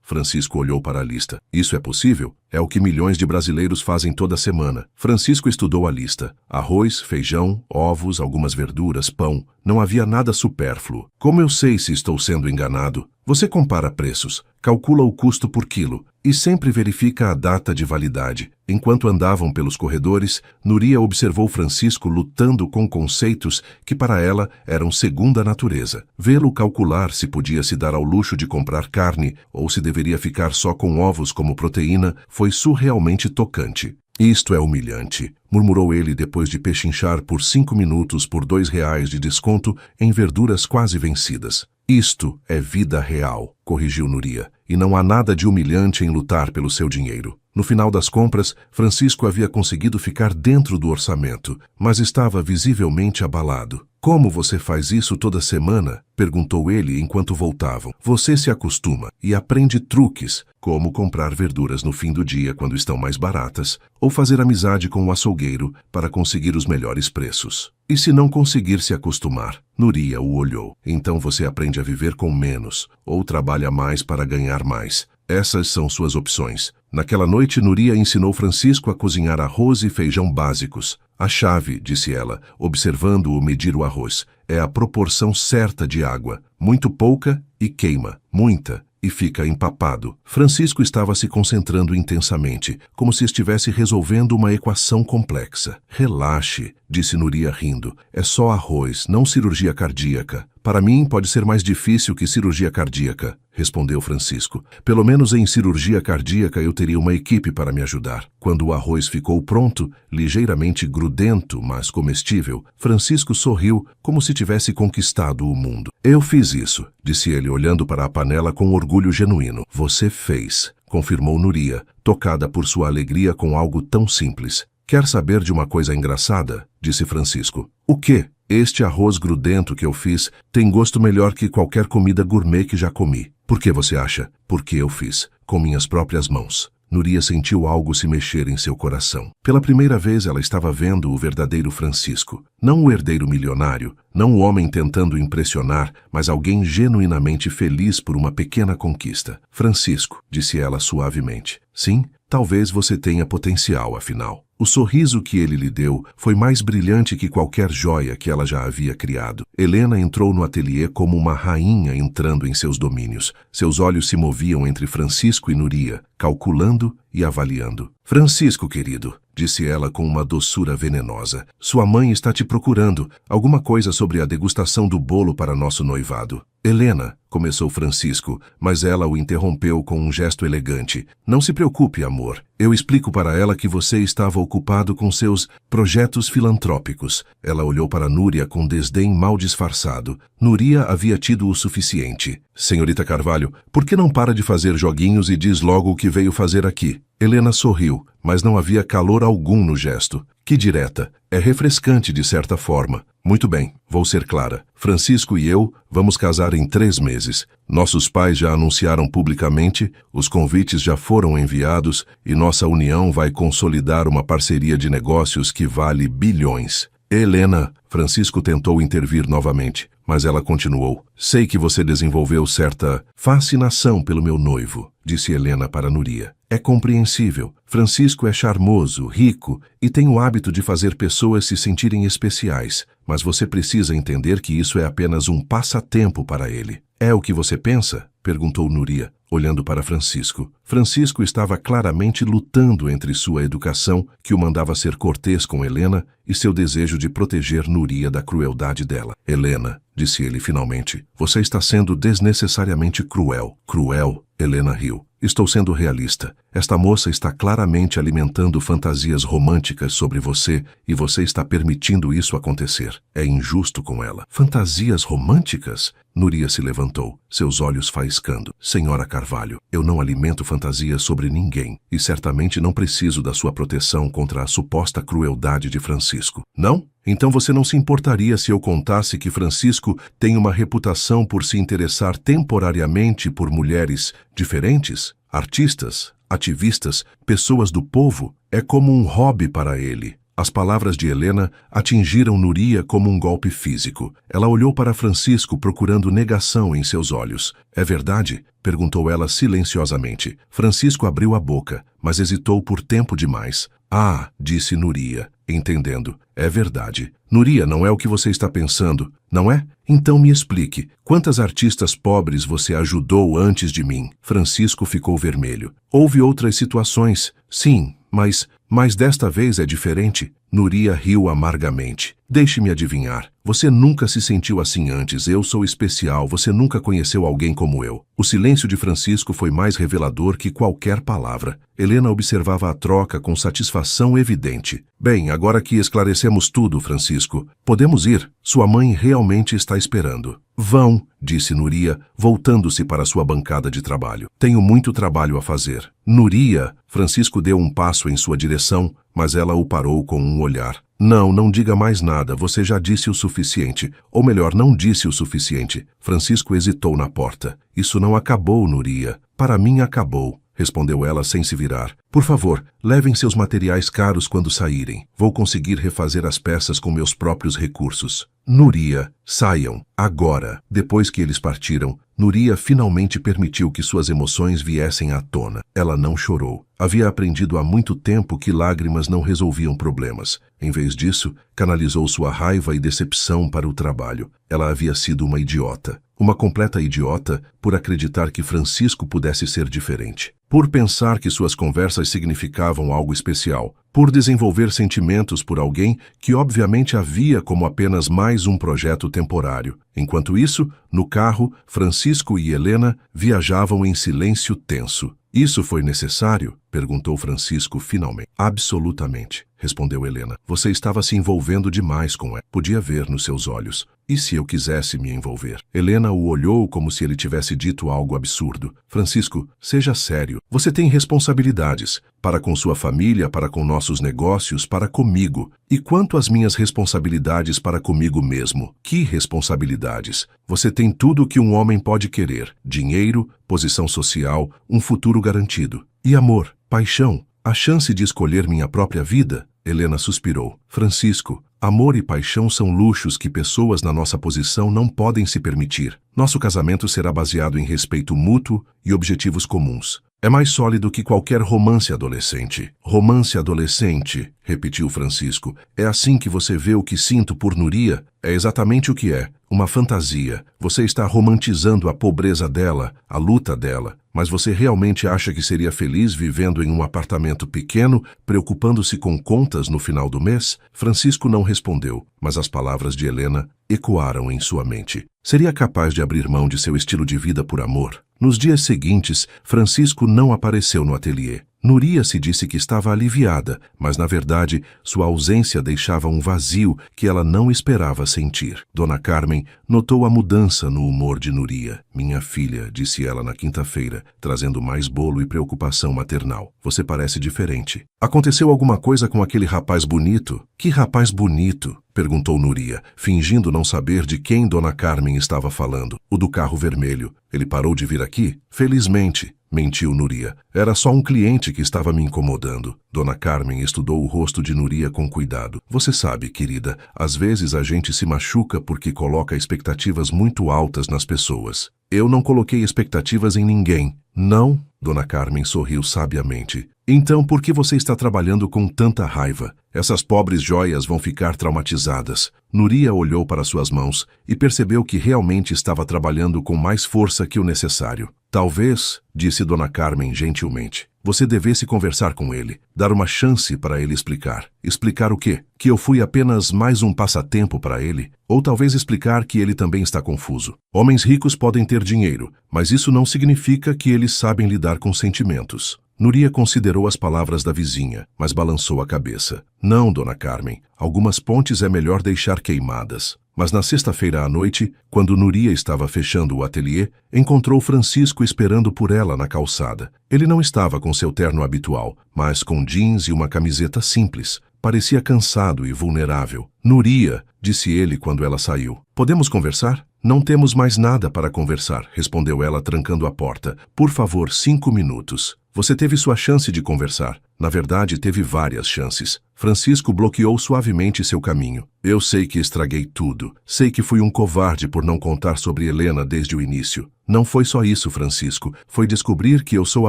Francisco olhou para a lista. Isso é possível? É o que milhões de brasileiros fazem toda semana. Francisco estudou a lista. Arroz, feijão, ovos, algumas verduras, pão. Não havia nada supérfluo. Como eu sei se estou sendo enganado? Você compara preços, calcula o custo por quilo e sempre verifica a data de validade. Enquanto andavam pelos corredores, Núria observou Francisco lutando com conceitos que para ela eram segunda natureza. Vê-lo calcular se podia se dar ao luxo de comprar carne ou se deveria ficar só com ovos como proteína foi surrealmente tocante. Isto é humilhante, murmurou ele depois de pechinchar por 5 minutos por R$ 2 de desconto em verduras quase vencidas. Isto é vida real, corrigiu Núria, e não há nada de humilhante em lutar pelo seu dinheiro. No final das compras, Francisco havia conseguido ficar dentro do orçamento, mas estava visivelmente abalado. Como você faz isso toda semana? Perguntou ele enquanto voltavam. Você se acostuma e aprende truques, como comprar verduras no fim do dia quando estão mais baratas, ou fazer amizade com o açougueiro para conseguir os melhores preços. E se não conseguir se acostumar? Núria o olhou. Então você aprende a viver com menos, ou trabalha mais para ganhar mais. Essas são suas opções. Naquela noite, Núria ensinou Francisco a cozinhar arroz e feijão básicos. A chave, disse ela, observando-o medir o arroz, é a proporção certa de água. Muito pouca e queima. Muita e fica empapado. Francisco estava se concentrando intensamente, como se estivesse resolvendo uma equação complexa. Relaxe, disse Núria rindo. É só arroz, não cirurgia cardíaca. Para mim, pode ser mais difícil que cirurgia cardíaca, respondeu Francisco. Pelo menos em cirurgia cardíaca eu teria uma equipe para me ajudar. Quando o arroz ficou pronto, ligeiramente grudento, mas comestível, Francisco sorriu como se tivesse conquistado o mundo. Eu fiz isso, disse ele olhando para a panela com orgulho genuíno. Você fez, confirmou Núria, tocada por sua alegria com algo tão simples. Quer saber de uma coisa engraçada? Disse Francisco. O quê? Este arroz grudento que eu fiz tem gosto melhor que qualquer comida gourmet que já comi. Por que você acha? Porque eu fiz, com minhas próprias mãos. Núria sentiu algo se mexer em seu coração. Pela primeira vez ela estava vendo o verdadeiro Francisco. Não o herdeiro milionário, não o homem tentando impressionar, mas alguém genuinamente feliz por uma pequena conquista. Francisco, disse ela suavemente. Sim, talvez você tenha potencial, afinal. O sorriso que ele lhe deu foi mais brilhante que qualquer joia que ela já havia criado. Helena entrou no ateliê como uma rainha entrando em seus domínios. Seus olhos se moviam entre Francisco e Núria, calculando e avaliando. Francisco, querido, disse ela com uma doçura venenosa. Sua mãe está te procurando. Alguma coisa sobre a degustação do bolo para nosso noivado. Helena, começou Francisco, mas ela o interrompeu com um gesto elegante. Não se preocupe, amor. Eu explico para ela que você estava ocupado com seus projetos filantrópicos. Ela olhou para Núria com desdém mal disfarçado. Núria havia tido o suficiente. Senhorita Carvalho, por que não para de fazer joguinhos e diz logo o que veio fazer aqui? Helena sorriu, mas não havia calor algum no gesto. Que direta. É refrescante de certa forma. Muito bem, vou ser clara. Francisco e eu vamos casar em 3 meses. Nossos pais já anunciaram publicamente, os convites já foram enviados e nossa união vai consolidar uma parceria de negócios que vale bilhões. Helena, Francisco tentou intervir novamente, mas ela continuou. Sei que você desenvolveu certa fascinação pelo meu noivo, disse Helena para Núria. É compreensível. Francisco é charmoso, rico e tem o hábito de fazer pessoas se sentirem especiais, mas você precisa entender que isso é apenas um passatempo para ele. É o que você pensa? Perguntou Núria, olhando para Francisco. Francisco estava claramente lutando entre sua educação, que o mandava ser cortês com Helena, e seu desejo de proteger Núria da crueldade dela. Helena, disse ele finalmente, você está sendo desnecessariamente cruel. Cruel? Helena riu. Estou sendo realista. Esta moça está claramente alimentando fantasias românticas sobre você e você está permitindo isso acontecer. É injusto com ela. Fantasias românticas? Núria se levantou, seus olhos faiscando. Senhora Carvalho, eu não alimento fantasias sobre ninguém e certamente não preciso da sua proteção contra a suposta crueldade de Francisco. Não? Então você não se importaria se eu contasse que Francisco tem uma reputação por se interessar temporariamente por mulheres diferentes? Artistas, ativistas, pessoas do povo? É como um hobby para ele. As palavras de Helena atingiram Núria como um golpe físico. Ela olhou para Francisco procurando negação em seus olhos. É verdade? Perguntou ela silenciosamente. Francisco abriu a boca, mas hesitou por tempo demais. Ah, disse Núria, entendendo. É verdade. Núria, não é o que você está pensando, não é? Então me explique, quantas artistas pobres você ajudou antes de mim? Francisco ficou vermelho. Houve outras situações, sim, mas desta vez é diferente. Núria riu amargamente. Deixe-me adivinhar. Você nunca se sentiu assim antes. Eu sou especial. Você nunca conheceu alguém como eu. O silêncio de Francisco foi mais revelador que qualquer palavra. Helena observava a troca com satisfação evidente. Bem, agora que esclarecemos tudo, Francisco, podemos ir. Sua mãe realmente está esperando. Vão, disse Núria, voltando-se para sua bancada de trabalho. Tenho muito trabalho a fazer. Núria, Francisco deu um passo em sua direção, mas ela o parou com um olhar. Não diga mais nada, você já disse o suficiente. Ou melhor, não disse o suficiente. Francisco hesitou na porta. Isso não acabou, Núria. Para mim acabou, respondeu ela sem se virar. Por favor, levem seus materiais caros quando saírem. Vou conseguir refazer as peças com meus próprios recursos. Núria, saiam, agora. Depois que eles partiram, Núria finalmente permitiu que suas emoções viessem à tona. Ela não chorou. Havia aprendido há muito tempo que lágrimas não resolviam problemas. Em vez disso, canalizou sua raiva e decepção para o trabalho. Ela havia sido uma idiota. Uma completa idiota por acreditar que Francisco pudesse ser diferente. Por pensar que suas conversas significavam algo especial. Por desenvolver sentimentos por alguém que obviamente havia como apenas mais um projeto temporário. Enquanto isso, no carro, Francisco e Helena viajavam em silêncio tenso. Isso foi necessário? Perguntou Francisco finalmente. Absolutamente, respondeu Helena. Você estava se envolvendo demais com ela. Podia ver nos seus olhos. E se eu quisesse me envolver? Helena o olhou como se ele tivesse dito algo absurdo. Francisco, seja sério. Você tem responsabilidades. Para com sua família, para com nossos negócios, para comigo. E quanto às minhas responsabilidades para comigo mesmo? Que responsabilidades? Você tem tudo o que um homem pode querer. Dinheiro, posição social, um futuro garantido. E amor, paixão, a chance de escolher minha própria vida? Helena suspirou. Francisco, amor e paixão são luxos que pessoas na nossa posição não podem se permitir. Nosso casamento será baseado em respeito mútuo e objetivos comuns. É mais sólido que qualquer romance adolescente. Romance adolescente, repetiu Francisco. É assim que você vê o que sinto por Núria? É exatamente o que é. Uma fantasia. Você está romantizando a pobreza dela, a luta dela. Mas você realmente acha que seria feliz vivendo em um apartamento pequeno, preocupando-se com contas no final do mês? Francisco não respondeu, mas as palavras de Helena ecoaram em sua mente. Seria capaz de abrir mão de seu estilo de vida por amor? Nos dias seguintes, Francisco não apareceu no ateliê. Núria se disse que estava aliviada, mas na verdade sua ausência deixava um vazio que ela não esperava sentir. Dona Carmen notou a mudança no humor de Núria. Minha filha, disse ela na quinta-feira, trazendo mais bolo e preocupação maternal. Você parece diferente. Aconteceu alguma coisa com aquele rapaz bonito? Que rapaz bonito? Perguntou Núria, fingindo não saber de quem Dona Carmen estava falando. O do carro vermelho. Ele parou de vir aqui? Felizmente, mentiu Núria. Era só um cliente que estava me incomodando. Dona Carmen estudou o rosto de Núria com cuidado. Você sabe, querida, às vezes a gente se machuca porque coloca expectativas muito altas nas pessoas. Eu não coloquei expectativas em ninguém. Não? Dona Carmen sorriu sabiamente. Então por que você está trabalhando com tanta raiva? Essas pobres joias vão ficar traumatizadas. Núria olhou para suas mãos e percebeu que realmente estava trabalhando com mais força que o necessário. Talvez, disse Dona Carmen gentilmente, você devesse conversar com ele, dar uma chance para ele explicar. Explicar o quê? Que eu fui apenas mais um passatempo para ele? Ou talvez explicar que ele também está confuso. Homens ricos podem ter dinheiro, mas isso não significa que eles sabem lidar com sentimentos. Núria considerou as palavras da vizinha, mas balançou a cabeça. Não, Dona Carmen, algumas pontes é melhor deixar queimadas. Mas na sexta-feira à noite, quando Núria estava fechando o ateliê, encontrou Francisco esperando por ela na calçada. Ele não estava com seu terno habitual, mas com jeans e uma camiseta simples. Parecia cansado e vulnerável. Núria, disse ele quando ela saiu. Podemos conversar? Não temos mais nada para conversar, respondeu ela trancando a porta. Por favor, 5 minutos. Você teve sua chance de conversar. Na verdade, teve várias chances. Francisco bloqueou suavemente seu caminho. Eu sei que estraguei tudo. Sei que fui um covarde por não contar sobre Helena desde o início. Não foi só isso, Francisco. Foi descobrir que eu sou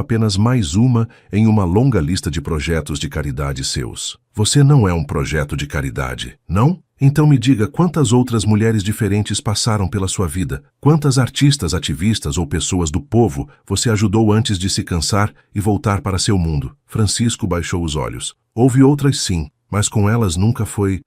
apenas mais uma em uma longa lista de projetos de caridade seus. Você não é um projeto de caridade, não? Então me diga quantas outras mulheres diferentes passaram pela sua vida, quantas artistas, ativistas ou pessoas do povo você ajudou antes de se cansar e voltar para seu mundo. Francisco baixou os olhos. Houve outras sim, mas com elas nunca foi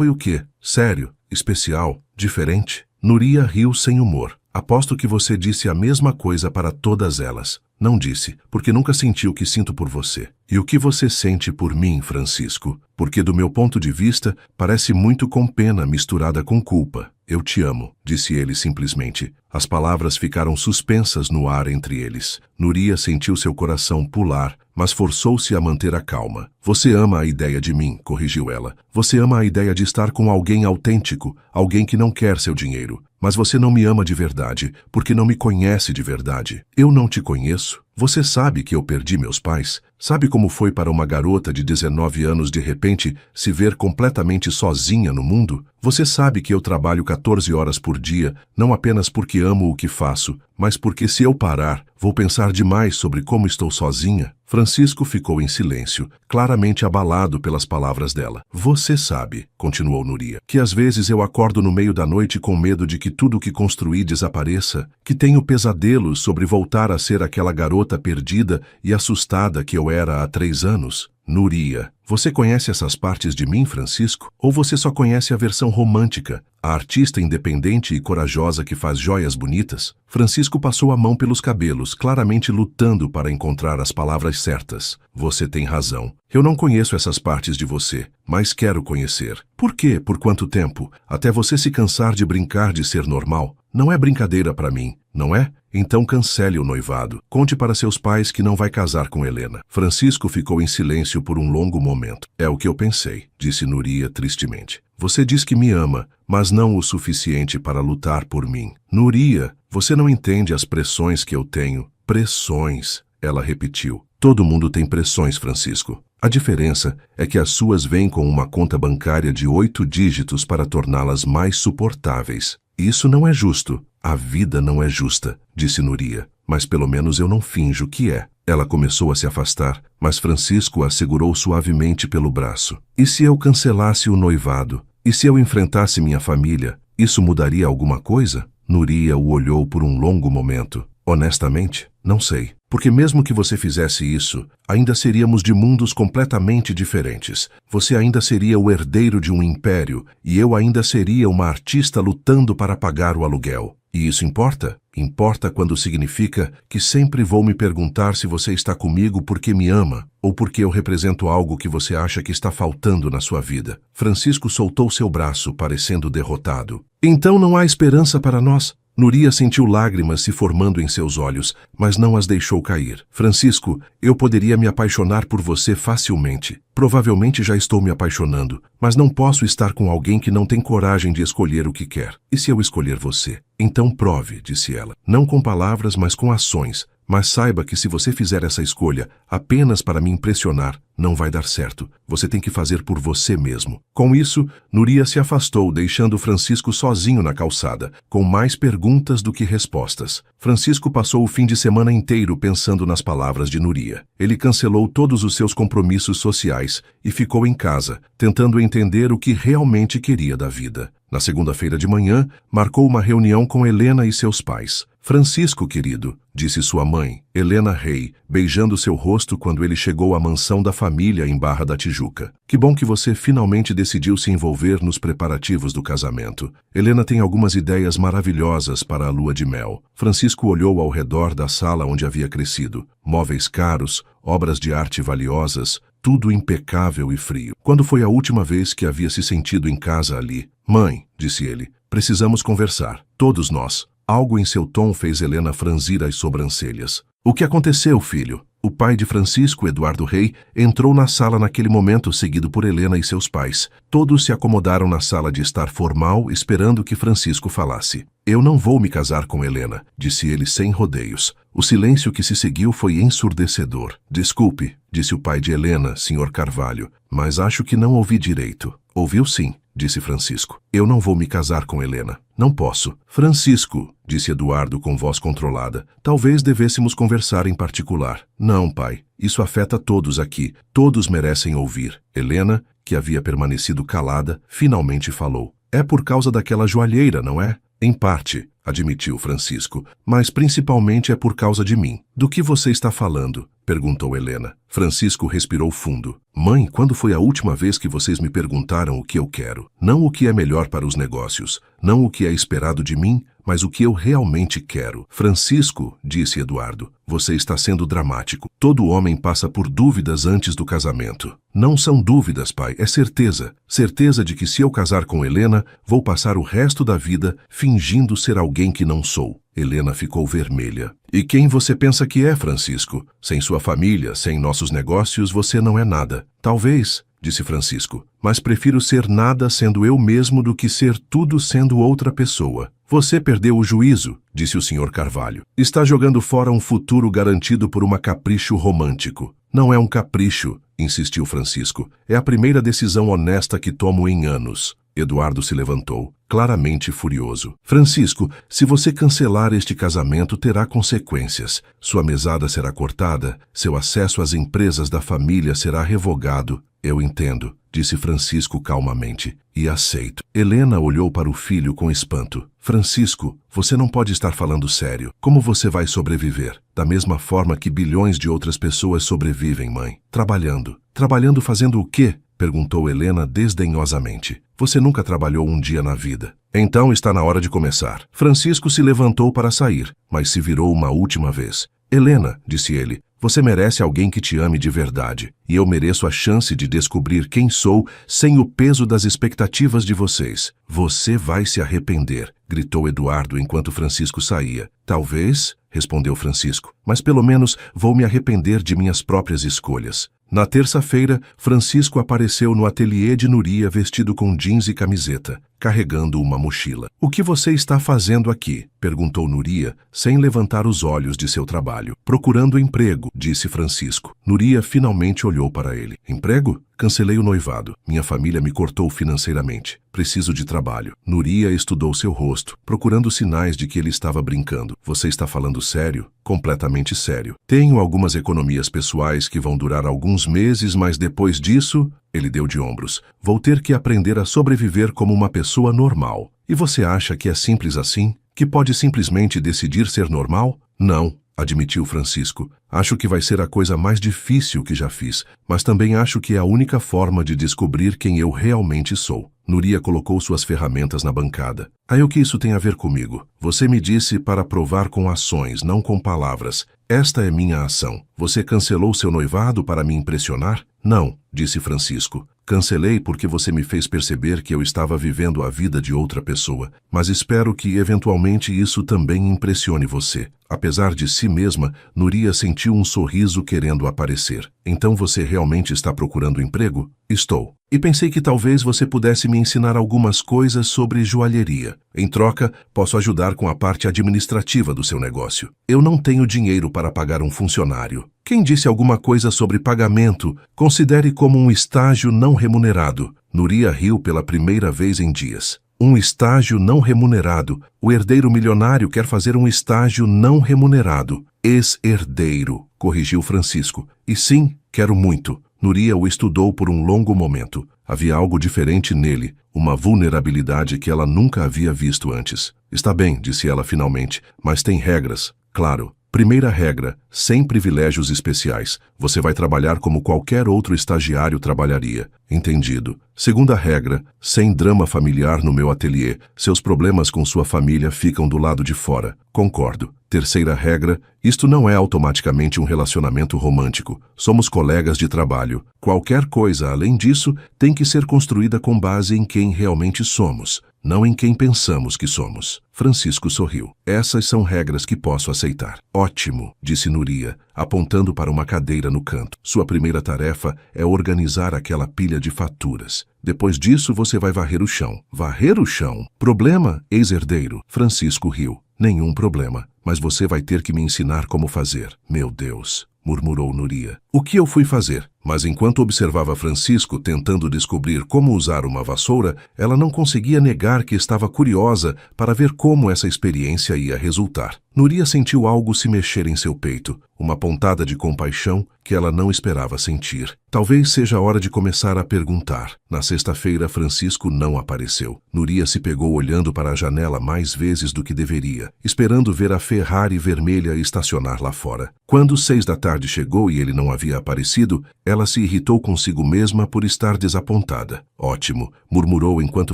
o quê? Sério, especial, diferente? Núria riu sem humor. Aposto que você disse a mesma coisa para todas elas. Não disse, porque nunca senti o que sinto por você. E o que você sente por mim, Francisco? Porque do meu ponto de vista, parece muito com pena misturada com culpa. Eu te amo, disse ele simplesmente. As palavras ficaram suspensas no ar entre eles. Núria sentiu seu coração pular, mas forçou-se a manter a calma. Você ama a ideia de mim, corrigiu ela. Você ama a ideia de estar com alguém autêntico, alguém que não quer seu dinheiro. Mas você não me ama de verdade, porque não me conhece de verdade. Eu não te conheço. Você sabe que eu perdi meus pais? Sabe como foi para uma garota de 19 anos de repente se ver completamente sozinha no mundo? Você sabe que eu trabalho 14 horas por dia, não apenas porque amo o que faço, mas porque se eu parar, vou pensar demais sobre como estou sozinha? Francisco ficou em silêncio, claramente abalado pelas palavras dela. Você sabe, continuou Núria, que às vezes eu acordo no meio da noite com medo de que tudo o que construí desapareça, que tenho pesadelos sobre voltar a ser aquela garota perdida e assustada que eu era há 3 anos. Núria, você conhece essas partes de mim, Francisco? Ou você só conhece a versão romântica, a artista independente e corajosa que faz joias bonitas? Francisco passou a mão pelos cabelos, claramente lutando para encontrar as palavras certas. Você tem razão. Eu não conheço essas partes de você, mas quero conhecer. Por quê? Por quanto tempo? Até você se cansar de brincar de ser normal? Não é brincadeira para mim, não é? Então cancele o noivado. Conte para seus pais que não vai casar com Helena. Francisco ficou em silêncio por um longo momento. É o que eu pensei, disse Núria tristemente. Você diz que me ama, mas não o suficiente para lutar por mim. Núria, você não entende as pressões que eu tenho. Pressões, ela repetiu. Todo mundo tem pressões, Francisco. A diferença é que as suas vêm com uma conta bancária de 8 dígitos para torná-las mais suportáveis. Isso não é justo. A vida não é justa, disse Núria, mas pelo menos eu não finjo que é. Ela começou a se afastar, mas Francisco a segurou suavemente pelo braço. E se eu cancelasse o noivado? E se eu enfrentasse minha família? Isso mudaria alguma coisa? Núria o olhou por um longo momento. Honestamente, não sei. Porque mesmo que você fizesse isso, ainda seríamos de mundos completamente diferentes. Você ainda seria o herdeiro de um império, e eu ainda seria uma artista lutando para pagar o aluguel. E isso importa? Importa quando significa que sempre vou me perguntar se você está comigo porque me ama, ou porque eu represento algo que você acha que está faltando na sua vida. Francisco soltou seu braço, parecendo derrotado. Então não há esperança para nós? Nuria sentiu lágrimas se formando em seus olhos, mas não as deixou cair. Francisco, eu poderia me apaixonar por você facilmente. Provavelmente já estou me apaixonando, mas não posso estar com alguém que não tem coragem de escolher o que quer. E se eu escolher você? Então prove, disse ela. Não com palavras, mas com ações. Mas saiba que se você fizer essa escolha apenas para me impressionar, não vai dar certo. Você tem que fazer por você mesmo. Com isso, Nuria se afastou, deixando Francisco sozinho na calçada, com mais perguntas do que respostas. Francisco passou o fim de semana inteiro pensando nas palavras de Nuria. Ele cancelou todos os seus compromissos sociais e ficou em casa, tentando entender o que realmente queria da vida. Na segunda-feira de manhã, marcou uma reunião com Helena e seus pais. Francisco, querido, disse sua mãe, Helena Rei, beijando seu rosto quando ele chegou à mansão da família em Barra da Tijuca. Que bom que você finalmente decidiu se envolver nos preparativos do casamento. Helena tem algumas ideias maravilhosas para a lua de mel. Francisco olhou ao redor da sala onde havia crescido. Móveis caros, obras de arte valiosas, tudo impecável e frio. Quando foi a última vez que havia se sentido em casa ali? Mãe, disse ele, precisamos conversar. Todos nós. Algo em seu tom fez Helena franzir as sobrancelhas. O que aconteceu, filho? O pai de Francisco, Eduardo Rei, entrou na sala naquele momento, seguido por Helena e seus pais. Todos se acomodaram na sala de estar formal, esperando que Francisco falasse. Eu não vou me casar com Helena, disse ele sem rodeios. O silêncio que se seguiu foi ensurdecedor. Desculpe, disse o pai de Helena, Sr. Carvalho, mas acho que não ouvi direito. Ouviu sim, disse Francisco. Eu não vou me casar com Helena. Não posso. Francisco, disse Eduardo com voz controlada, talvez devêssemos conversar em particular. Não, pai. Isso afeta todos aqui. Todos merecem ouvir. Helena, que havia permanecido calada, finalmente falou. É por causa daquela joalheira, não é? Em parte, admitiu Francisco, mas principalmente é por causa de mim. Do que você está falando? Perguntou Helena. Francisco respirou fundo. Mãe, quando foi a última vez que vocês me perguntaram o que eu quero? Não o que é melhor para os negócios, não o que é esperado de mim, mas o que eu realmente quero. Francisco, disse Eduardo, você está sendo dramático. Todo homem passa por dúvidas antes do casamento. Não são dúvidas, pai, é certeza. Certeza de que se eu casar com Helena, vou passar o resto da vida fingindo ser alguém que não sou. Helena ficou vermelha. E quem você pensa que é, Francisco? Sem sua família, sem nossos negócios, você não é nada. Talvez, disse Francisco, mas prefiro ser nada sendo eu mesmo do que ser tudo sendo outra pessoa. Você perdeu o juízo, disse o Sr. Carvalho. Está jogando fora um futuro garantido por um capricho romântico. Não é um capricho, insistiu Francisco. É a primeira decisão honesta que tomo em anos. Eduardo se levantou, claramente furioso. Francisco, se você cancelar este casamento, terá consequências. Sua mesada será cortada, seu acesso às empresas da família será revogado. Eu entendo, disse Francisco calmamente, e aceito. Helena olhou para o filho com espanto. Francisco, você não pode estar falando sério. Como você vai sobreviver? Da mesma forma que bilhões de outras pessoas sobrevivem, mãe. Trabalhando. Trabalhando fazendo o quê? Perguntou Helena desdenhosamente. Você nunca trabalhou um dia na vida. Então está na hora de começar. Francisco se levantou para sair, mas se virou uma última vez. Helena, disse ele, você merece alguém que te ame de verdade, e eu mereço a chance de descobrir quem sou sem o peso das expectativas de vocês. Você vai se arrepender, gritou Eduardo enquanto Francisco saía. Talvez, respondeu Francisco, mas pelo menos vou me arrepender de minhas próprias escolhas. Na terça-feira, Francisco apareceu no ateliê de Nuria vestido com jeans e camiseta, carregando uma mochila. O que você está fazendo aqui? Perguntou Nuria, sem levantar os olhos de seu trabalho. Procurando emprego, disse Francisco. Nuria finalmente olhou para ele. Emprego? Cancelei o noivado. Minha família me cortou financeiramente. Preciso de trabalho. Nuria estudou seu rosto, procurando sinais de que ele estava brincando. Você está falando sério? Completamente sério. Tenho algumas economias pessoais que vão durar alguns meses, mas depois disso, ele deu de ombros. Vou ter que aprender a sobreviver como uma pessoa normal. E você acha que é simples assim? Que pode simplesmente decidir ser normal? Não, admitiu Francisco. Acho que vai ser a coisa mais difícil que já fiz, mas também acho que é a única forma de descobrir quem eu realmente sou. Nuria colocou suas ferramentas na bancada. Aí o que isso tem a ver comigo? Você me disse para provar com ações, não com palavras. Esta é minha ação. Você cancelou seu noivado para me impressionar? Não, disse Francisco. Cancelei porque você me fez perceber que eu estava vivendo a vida de outra pessoa, mas espero que eventualmente isso também impressione você. Apesar de si mesma, Núria sentiu um sorriso querendo aparecer. Então você realmente está procurando emprego? Estou. E pensei que talvez você pudesse me ensinar algumas coisas sobre joalheria. Em troca, posso ajudar com a parte administrativa do seu negócio. Eu não tenho dinheiro para pagar um funcionário. Quem disse alguma coisa sobre pagamento, considere como um estágio não remunerado. Núria riu pela primeira vez em dias. Um estágio não remunerado. O herdeiro milionário quer fazer um estágio não remunerado. Ex-herdeiro, corrigiu Francisco. E sim, quero muito. Núria o estudou por um longo momento. Havia algo diferente nele, uma vulnerabilidade que ela nunca havia visto antes. Está bem, disse ela finalmente, mas tem regras. Claro. Primeira regra, sem privilégios especiais. Você vai trabalhar como qualquer outro estagiário trabalharia. Entendido. Segunda regra, sem drama familiar no meu ateliê. Seus problemas com sua família ficam do lado de fora. Concordo. Terceira regra, isto não é automaticamente um relacionamento romântico. Somos colegas de trabalho. Qualquer coisa além disso tem que ser construída com base em quem realmente somos, não em quem pensamos que somos. Francisco sorriu. Essas são regras que posso aceitar. Ótimo, disse Núria, apontando para uma cadeira no canto. Sua primeira tarefa é organizar aquela pilha de faturas. Depois disso, você vai varrer o chão. Varrer o chão? Problema, ex-herdeiro? Francisco riu. Nenhum problema, mas você vai ter que me ensinar como fazer. Meu Deus, murmurou Núria. O que eu fui fazer? Mas enquanto observava Francisco tentando descobrir como usar uma vassoura, ela não conseguia negar que estava curiosa para ver como essa experiência ia resultar. Núria sentiu algo se mexer em seu peito, uma pontada de compaixão que ela não esperava sentir. Talvez seja a hora de começar a perguntar. Na sexta-feira, Francisco não apareceu. Núria se pegou olhando para a janela mais vezes do que deveria, esperando ver a Ferrari vermelha estacionar lá fora. Quando 6 da tarde chegou e ele não havia aparecido, ela se irritou consigo mesma por estar desapontada. Ótimo, murmurou enquanto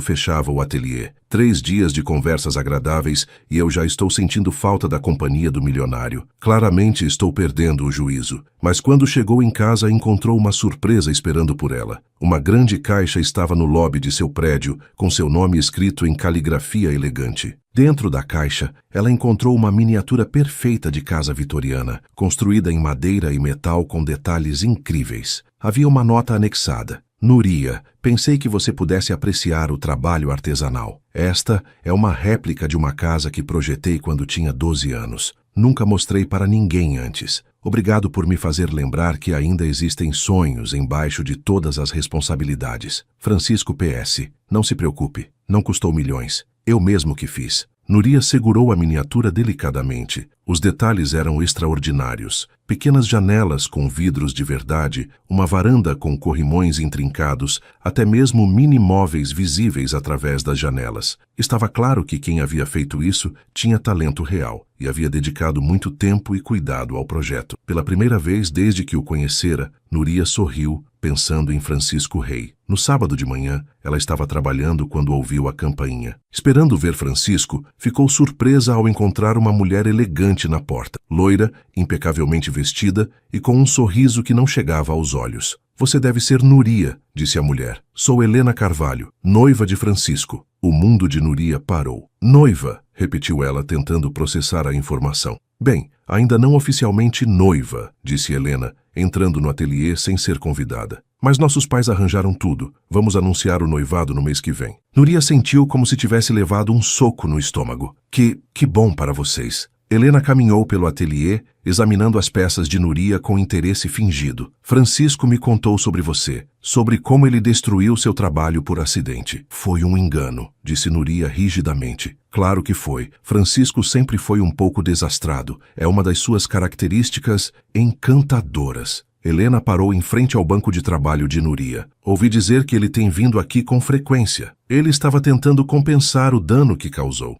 fechava o ateliê. 3 dias de conversas agradáveis e eu já estou sentindo falta da companhia do milionário. Claramente estou perdendo o juízo. Mas quando chegou em casa, encontrou uma surpresa esperando por ela. Uma grande caixa estava no lobby de seu prédio, com seu nome escrito em caligrafia elegante. Dentro da caixa, ela encontrou uma miniatura perfeita de casa vitoriana, construída em madeira e metal com detalhes incríveis. Havia uma nota anexada. Núria, pensei que você pudesse apreciar o trabalho artesanal. Esta é uma réplica de uma casa que projetei quando tinha 12 anos. Nunca mostrei para ninguém antes. Obrigado por me fazer lembrar que ainda existem sonhos embaixo de todas as responsabilidades. Francisco PS. Não se preocupe, não custou milhões. Eu mesmo que fiz. Núria segurou a miniatura delicadamente. Os detalhes eram extraordinários. Pequenas janelas com vidros de verdade, uma varanda com corrimões intrincados, até mesmo mini-móveis visíveis através das janelas. Estava claro que quem havia feito isso tinha talento real e havia dedicado muito tempo e cuidado ao projeto. Pela primeira vez desde que o conhecera, Núria sorriu, pensando em Francisco Rei. No sábado de manhã, ela estava trabalhando quando ouviu a campainha. Esperando ver Francisco, ficou surpresa ao encontrar uma mulher elegante na porta, loira, impecavelmente vestida e com um sorriso que não chegava aos olhos. Você deve ser Núria, disse a mulher. Sou Helena Carvalho, noiva de Francisco. O mundo de Núria parou. Noiva, repetiu ela, tentando processar a informação. Bem, ainda não oficialmente noiva, disse Helena, entrando no ateliê sem ser convidada. Mas nossos pais arranjaram tudo. Vamos anunciar o noivado no mês que vem. Núria sentiu como se tivesse levado um soco no estômago. Que bom para vocês. Helena caminhou pelo ateliê, examinando as peças de Núria com interesse fingido. Francisco me contou sobre você, sobre como ele destruiu seu trabalho por acidente. Foi um engano, disse Núria rigidamente. Claro que foi. Francisco sempre foi um pouco desastrado. É uma das suas características encantadoras. Helena parou em frente ao banco de trabalho de Núria. Ouvi dizer que ele tem vindo aqui com frequência. Ele estava tentando compensar o dano que causou.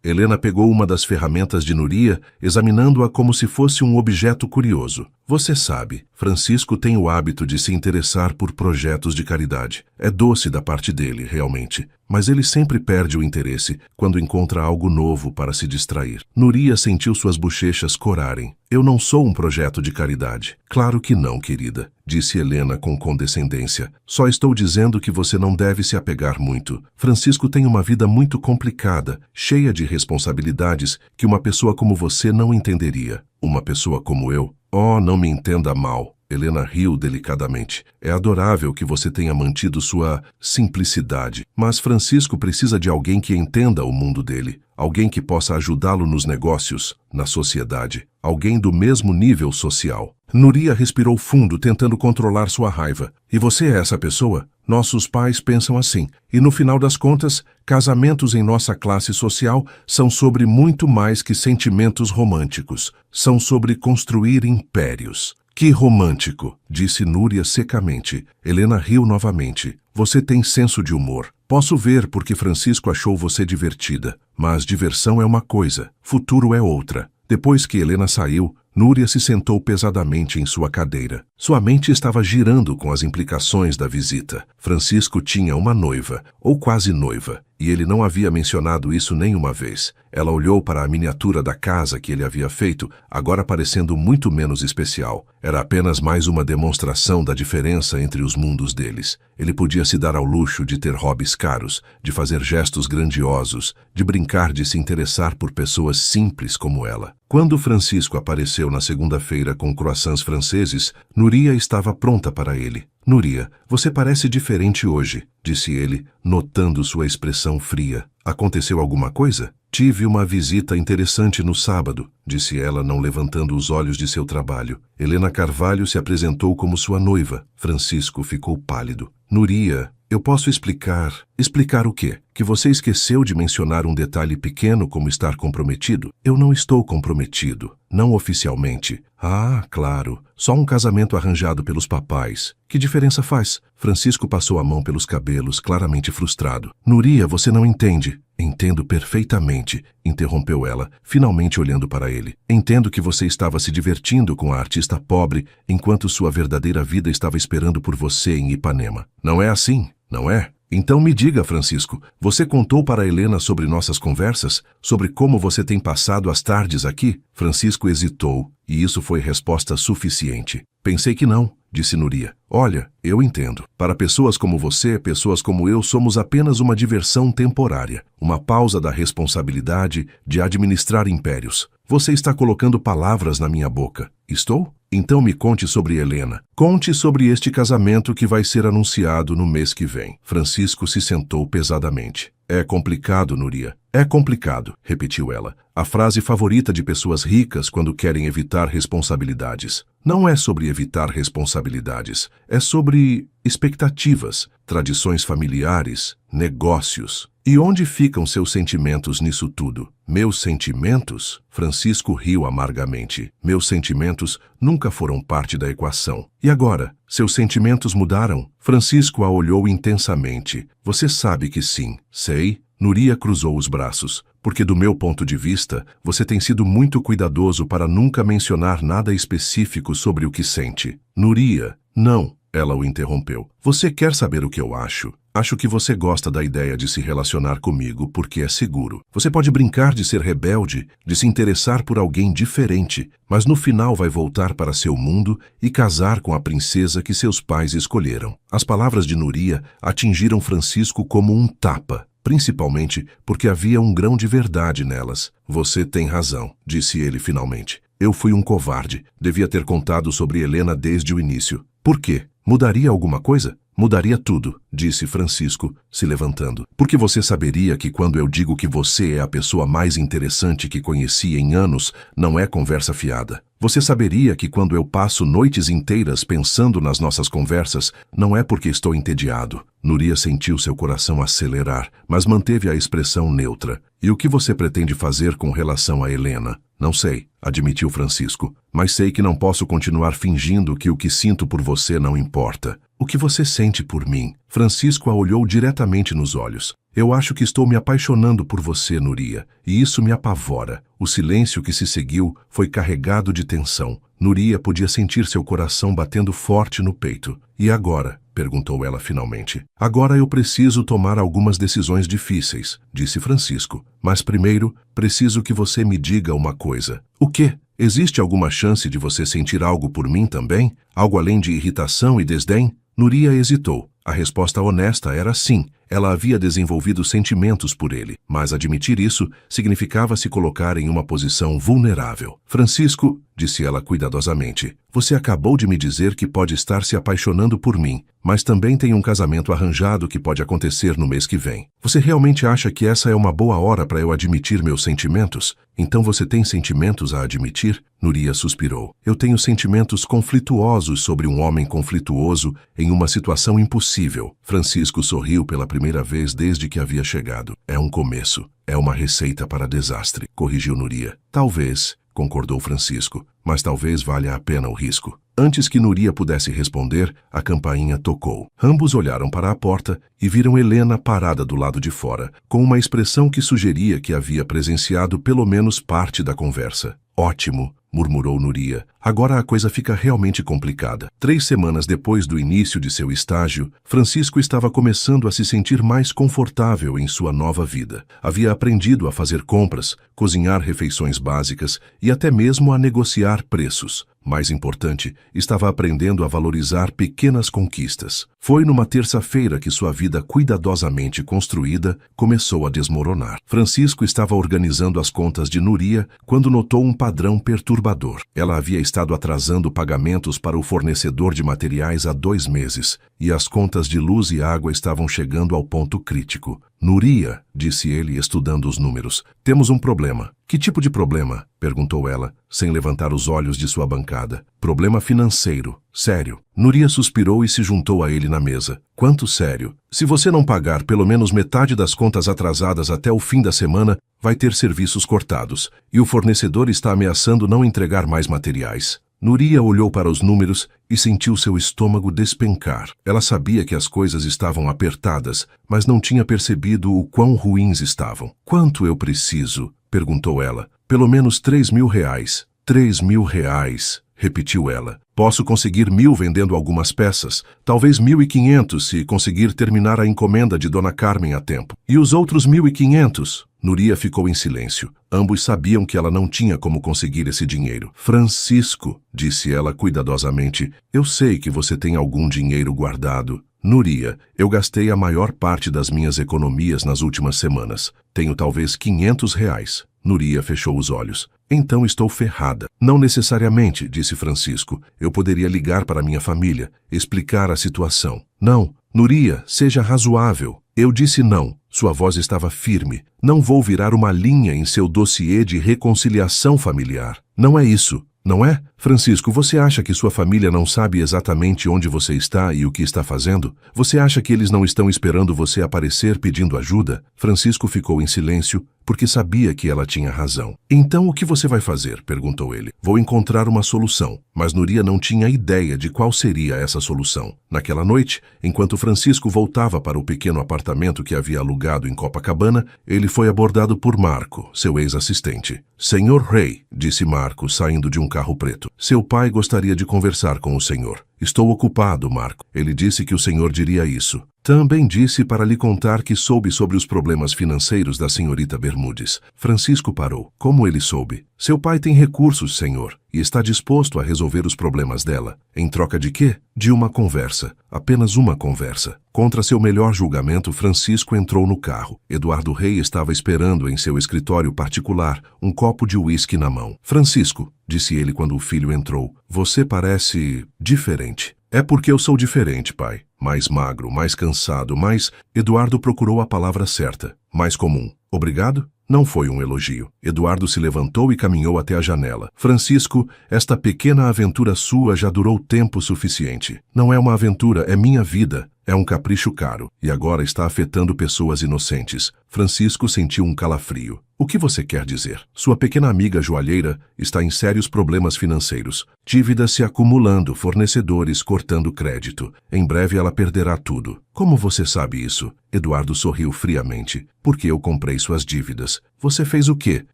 Helena pegou uma das ferramentas de Núria, examinando-a como se fosse um objeto curioso. Você sabe, Francisco tem o hábito de se interessar por projetos de caridade. É doce da parte dele, realmente. Mas ele sempre perde o interesse quando encontra algo novo para se distrair. Núria sentiu suas bochechas corarem. Eu não sou um projeto de caridade. Claro que não, querida. disse Helena com condescendência. Só estou dizendo que você não deve se apegar muito. Francisco tem uma vida muito complicada, cheia de responsabilidades que uma pessoa como você não entenderia. Uma pessoa como eu? Oh, não me entenda mal. Helena riu delicadamente. É adorável que você tenha mantido sua simplicidade, mas Francisco precisa de alguém que entenda o mundo dele, alguém que possa ajudá-lo nos negócios, na sociedade, alguém do mesmo nível social. Núria respirou fundo, tentando controlar sua raiva. E você é essa pessoa? Nossos pais pensam assim. E no final das contas, casamentos em nossa classe social são sobre muito mais que sentimentos românticos. São sobre construir impérios. Que romântico, disse Núria secamente. Helena riu novamente. Você tem senso de humor. Posso ver porque Francisco achou você divertida. Mas diversão é uma coisa, futuro é outra. Depois que Helena saiu, Núria se sentou pesadamente em sua cadeira. Sua mente estava girando com as implicações da visita. Francisco tinha uma noiva, ou quase noiva, e ele não havia mencionado isso nenhuma vez. Ela olhou para a miniatura da casa que ele havia feito, agora parecendo muito menos especial. Era apenas mais uma demonstração da diferença entre os mundos deles. Ele podia se dar ao luxo de ter hobbies caros, de fazer gestos grandiosos, de brincar de se interessar por pessoas simples como ela. Quando Francisco apareceu na segunda-feira com croissants franceses, Núria estava pronta para ele. Núria, você parece diferente hoje, disse ele, notando sua expressão fria. Aconteceu alguma coisa? Tive uma visita interessante no sábado, disse ela, não levantando os olhos de seu trabalho. Helena Carvalho se apresentou como sua noiva. Francisco ficou pálido. Núria, eu posso explicar... Explicar o quê? Que você esqueceu de mencionar um detalhe pequeno como estar comprometido? Eu não estou comprometido. Não oficialmente. Ah, claro. Só um casamento arranjado pelos papais. Que diferença faz? Francisco passou a mão pelos cabelos, claramente frustrado. Núria, você não entende. Entendo perfeitamente, interrompeu ela, finalmente olhando para ele. Entendo que você estava se divertindo com a artista pobre, enquanto sua verdadeira vida estava esperando por você em Ipanema. Não é assim, não é? Então me diga, Francisco, você contou para Helena sobre nossas conversas? Sobre como você tem passado as tardes aqui? Francisco hesitou, e isso foi resposta suficiente. Pensei que não, disse Núria. Olha, eu entendo. Para pessoas como você, pessoas como eu, somos apenas uma diversão temporária. Uma pausa da responsabilidade de administrar impérios. Você está colocando palavras na minha boca. Estou? Então me conte sobre Helena. Conte sobre este casamento que vai ser anunciado no mês que vem. Francisco se sentou pesadamente. É complicado, Núria. É complicado, repetiu ela. A frase favorita de pessoas ricas quando querem evitar responsabilidades. Não é sobre evitar responsabilidades. É sobre expectativas, tradições familiares, negócios. E onde ficam seus sentimentos nisso tudo? Meus sentimentos? Francisco riu amargamente. Meus sentimentos nunca foram parte da equação. E agora? Seus sentimentos mudaram? Francisco a olhou intensamente. Você sabe que sim. Sei. Núria cruzou os braços. Porque do meu ponto de vista, você tem sido muito cuidadoso para nunca mencionar nada específico sobre o que sente. Núria, não. Ela o interrompeu. Você quer saber o que eu acho? Acho que você gosta da ideia de se relacionar comigo porque é seguro. Você pode brincar de ser rebelde, de se interessar por alguém diferente, mas no final vai voltar para seu mundo e casar com a princesa que seus pais escolheram. As palavras de Núria atingiram Francisco como um tapa, principalmente porque havia um grão de verdade nelas. Você tem razão, disse ele finalmente. Eu fui um covarde. Devia ter contado sobre Helena desde o início. Por quê? Mudaria alguma coisa? Mudaria tudo, disse Francisco, se levantando. Porque você saberia que quando eu digo que você é a pessoa mais interessante que conheci em anos, não é conversa fiada. Você saberia que quando eu passo noites inteiras pensando nas nossas conversas, não é porque estou entediado. Núria sentiu seu coração acelerar, mas manteve a expressão neutra. E o que você pretende fazer com relação a Helena? Não sei, admitiu Francisco, mas sei que não posso continuar fingindo que o que sinto por você não importa. O que você sente por mim? Francisco a olhou diretamente nos olhos. Eu acho que estou me apaixonando por você, Núria, e isso me apavora. O silêncio que se seguiu foi carregado de tensão. Núria podia sentir seu coração batendo forte no peito. E agora? Perguntou ela finalmente. Agora eu preciso tomar algumas decisões difíceis, disse Francisco. Mas primeiro, preciso que você me diga uma coisa. O quê? Existe alguma chance de você sentir algo por mim também? Algo além de irritação e desdém? Núria hesitou. A resposta honesta era sim. Ela havia desenvolvido sentimentos por ele, mas admitir isso significava se colocar em uma posição vulnerável. Francisco, disse ela cuidadosamente, você acabou de me dizer que pode estar se apaixonando por mim, mas também tem um casamento arranjado que pode acontecer no mês que vem. Você realmente acha que essa é uma boa hora para eu admitir meus sentimentos? Então você tem sentimentos a admitir? Núria suspirou. Eu tenho sentimentos conflituosos sobre um homem conflituoso em uma situação impossível. Francisco sorriu pela primeira vez desde que havia chegado. É um começo. É uma receita para desastre, corrigiu Núria. Talvez, concordou Francisco, mas talvez valha a pena o risco. Antes que Núria pudesse responder, a campainha tocou. Ambos olharam para a porta e viram Helena parada do lado de fora, com uma expressão que sugeria que havia presenciado pelo menos parte da conversa. Ótimo, murmurou Núria. Agora a coisa fica realmente complicada. 3 semanas depois do início de seu estágio, Francisco estava começando a se sentir mais confortável em sua nova vida. Havia aprendido a fazer compras, cozinhar refeições básicas e até mesmo a negociar preços. Mais importante, estava aprendendo a valorizar pequenas conquistas. Foi numa terça-feira que sua vida cuidadosamente construída começou a desmoronar. Francisco estava organizando as contas de Núria quando notou um padrão perturbador. Ela havia estado atrasando pagamentos para o fornecedor de materiais há 2 meses, e as contas de luz e água estavam chegando ao ponto crítico. Núria, disse ele estudando os números, temos um problema. Que tipo de problema? Perguntou ela, sem levantar os olhos de sua bancada. Problema financeiro. Sério. Núria suspirou e se juntou a ele na mesa. Quanto sério? Se você não pagar pelo menos metade das contas atrasadas até o fim da semana, vai ter serviços cortados, e o fornecedor está ameaçando não entregar mais materiais. Núria olhou para os números e sentiu seu estômago despencar. Ela sabia que as coisas estavam apertadas, mas não tinha percebido o quão ruins estavam. Quanto eu preciso? Perguntou ela. Pelo menos 3.000 reais. 3.000 reais, repetiu ela. Posso conseguir 1.000 vendendo algumas peças, talvez 1.500 se conseguir terminar a encomenda de Dona Carmen a tempo. E os outros 1.500? Núria ficou em silêncio. Ambos sabiam que ela não tinha como conseguir esse dinheiro. Francisco, disse ela cuidadosamente, eu sei que você tem algum dinheiro guardado. Núria, eu gastei a maior parte das minhas economias nas últimas semanas. Tenho talvez 500 reais. Núria fechou os olhos. Então estou ferrada. Não necessariamente, disse Francisco. Eu poderia ligar para minha família, explicar a situação. Não, Núria, seja razoável. Eu disse não. Sua voz estava firme. Não vou virar uma linha em seu dossiê de reconciliação familiar. Não é isso, não é? Francisco, você acha que sua família não sabe exatamente onde você está e o que está fazendo? Você acha que eles não estão esperando você aparecer pedindo ajuda? Francisco ficou em silêncio, porque sabia que ela tinha razão. Então o que você vai fazer? Perguntou ele. Vou encontrar uma solução, mas Núria não tinha ideia de qual seria essa solução. Naquela noite, enquanto Francisco voltava para o pequeno apartamento que havia alugado em Copacabana, ele foi abordado por Marco, seu ex-assistente. Senhor Rey, disse Marco, saindo de um carro preto. Seu pai gostaria de conversar com o senhor. Estou ocupado, Marco. Ele disse que o senhor diria isso. Também disse para lhe contar que soube sobre os problemas financeiros da senhorita Bermudes. Francisco parou. Como ele soube? Seu pai tem recursos, senhor, e está disposto a resolver os problemas dela. Em troca de quê? De uma conversa. Apenas uma conversa. Contra seu melhor julgamento, Francisco entrou no carro. Eduardo Rey estava esperando em seu escritório particular, um copo de uísque na mão. Francisco, disse ele quando o filho entrou, você parece diferente. É porque eu sou diferente, pai. Mais magro, mais cansado, mais... Eduardo procurou a palavra certa. Mais comum. Obrigado? Não foi um elogio. Eduardo se levantou e caminhou até a janela. Francisco, esta pequena aventura sua já durou tempo suficiente. Não é uma aventura, é minha vida. É um capricho caro, e agora está afetando pessoas inocentes. Francisco sentiu um calafrio. O que você quer dizer? Sua pequena amiga joalheira está em sérios problemas financeiros. Dívidas se acumulando, fornecedores cortando crédito. Em breve ela perderá tudo. Como você sabe isso? Eduardo sorriu friamente. Porque eu comprei suas dívidas. Você fez o quê?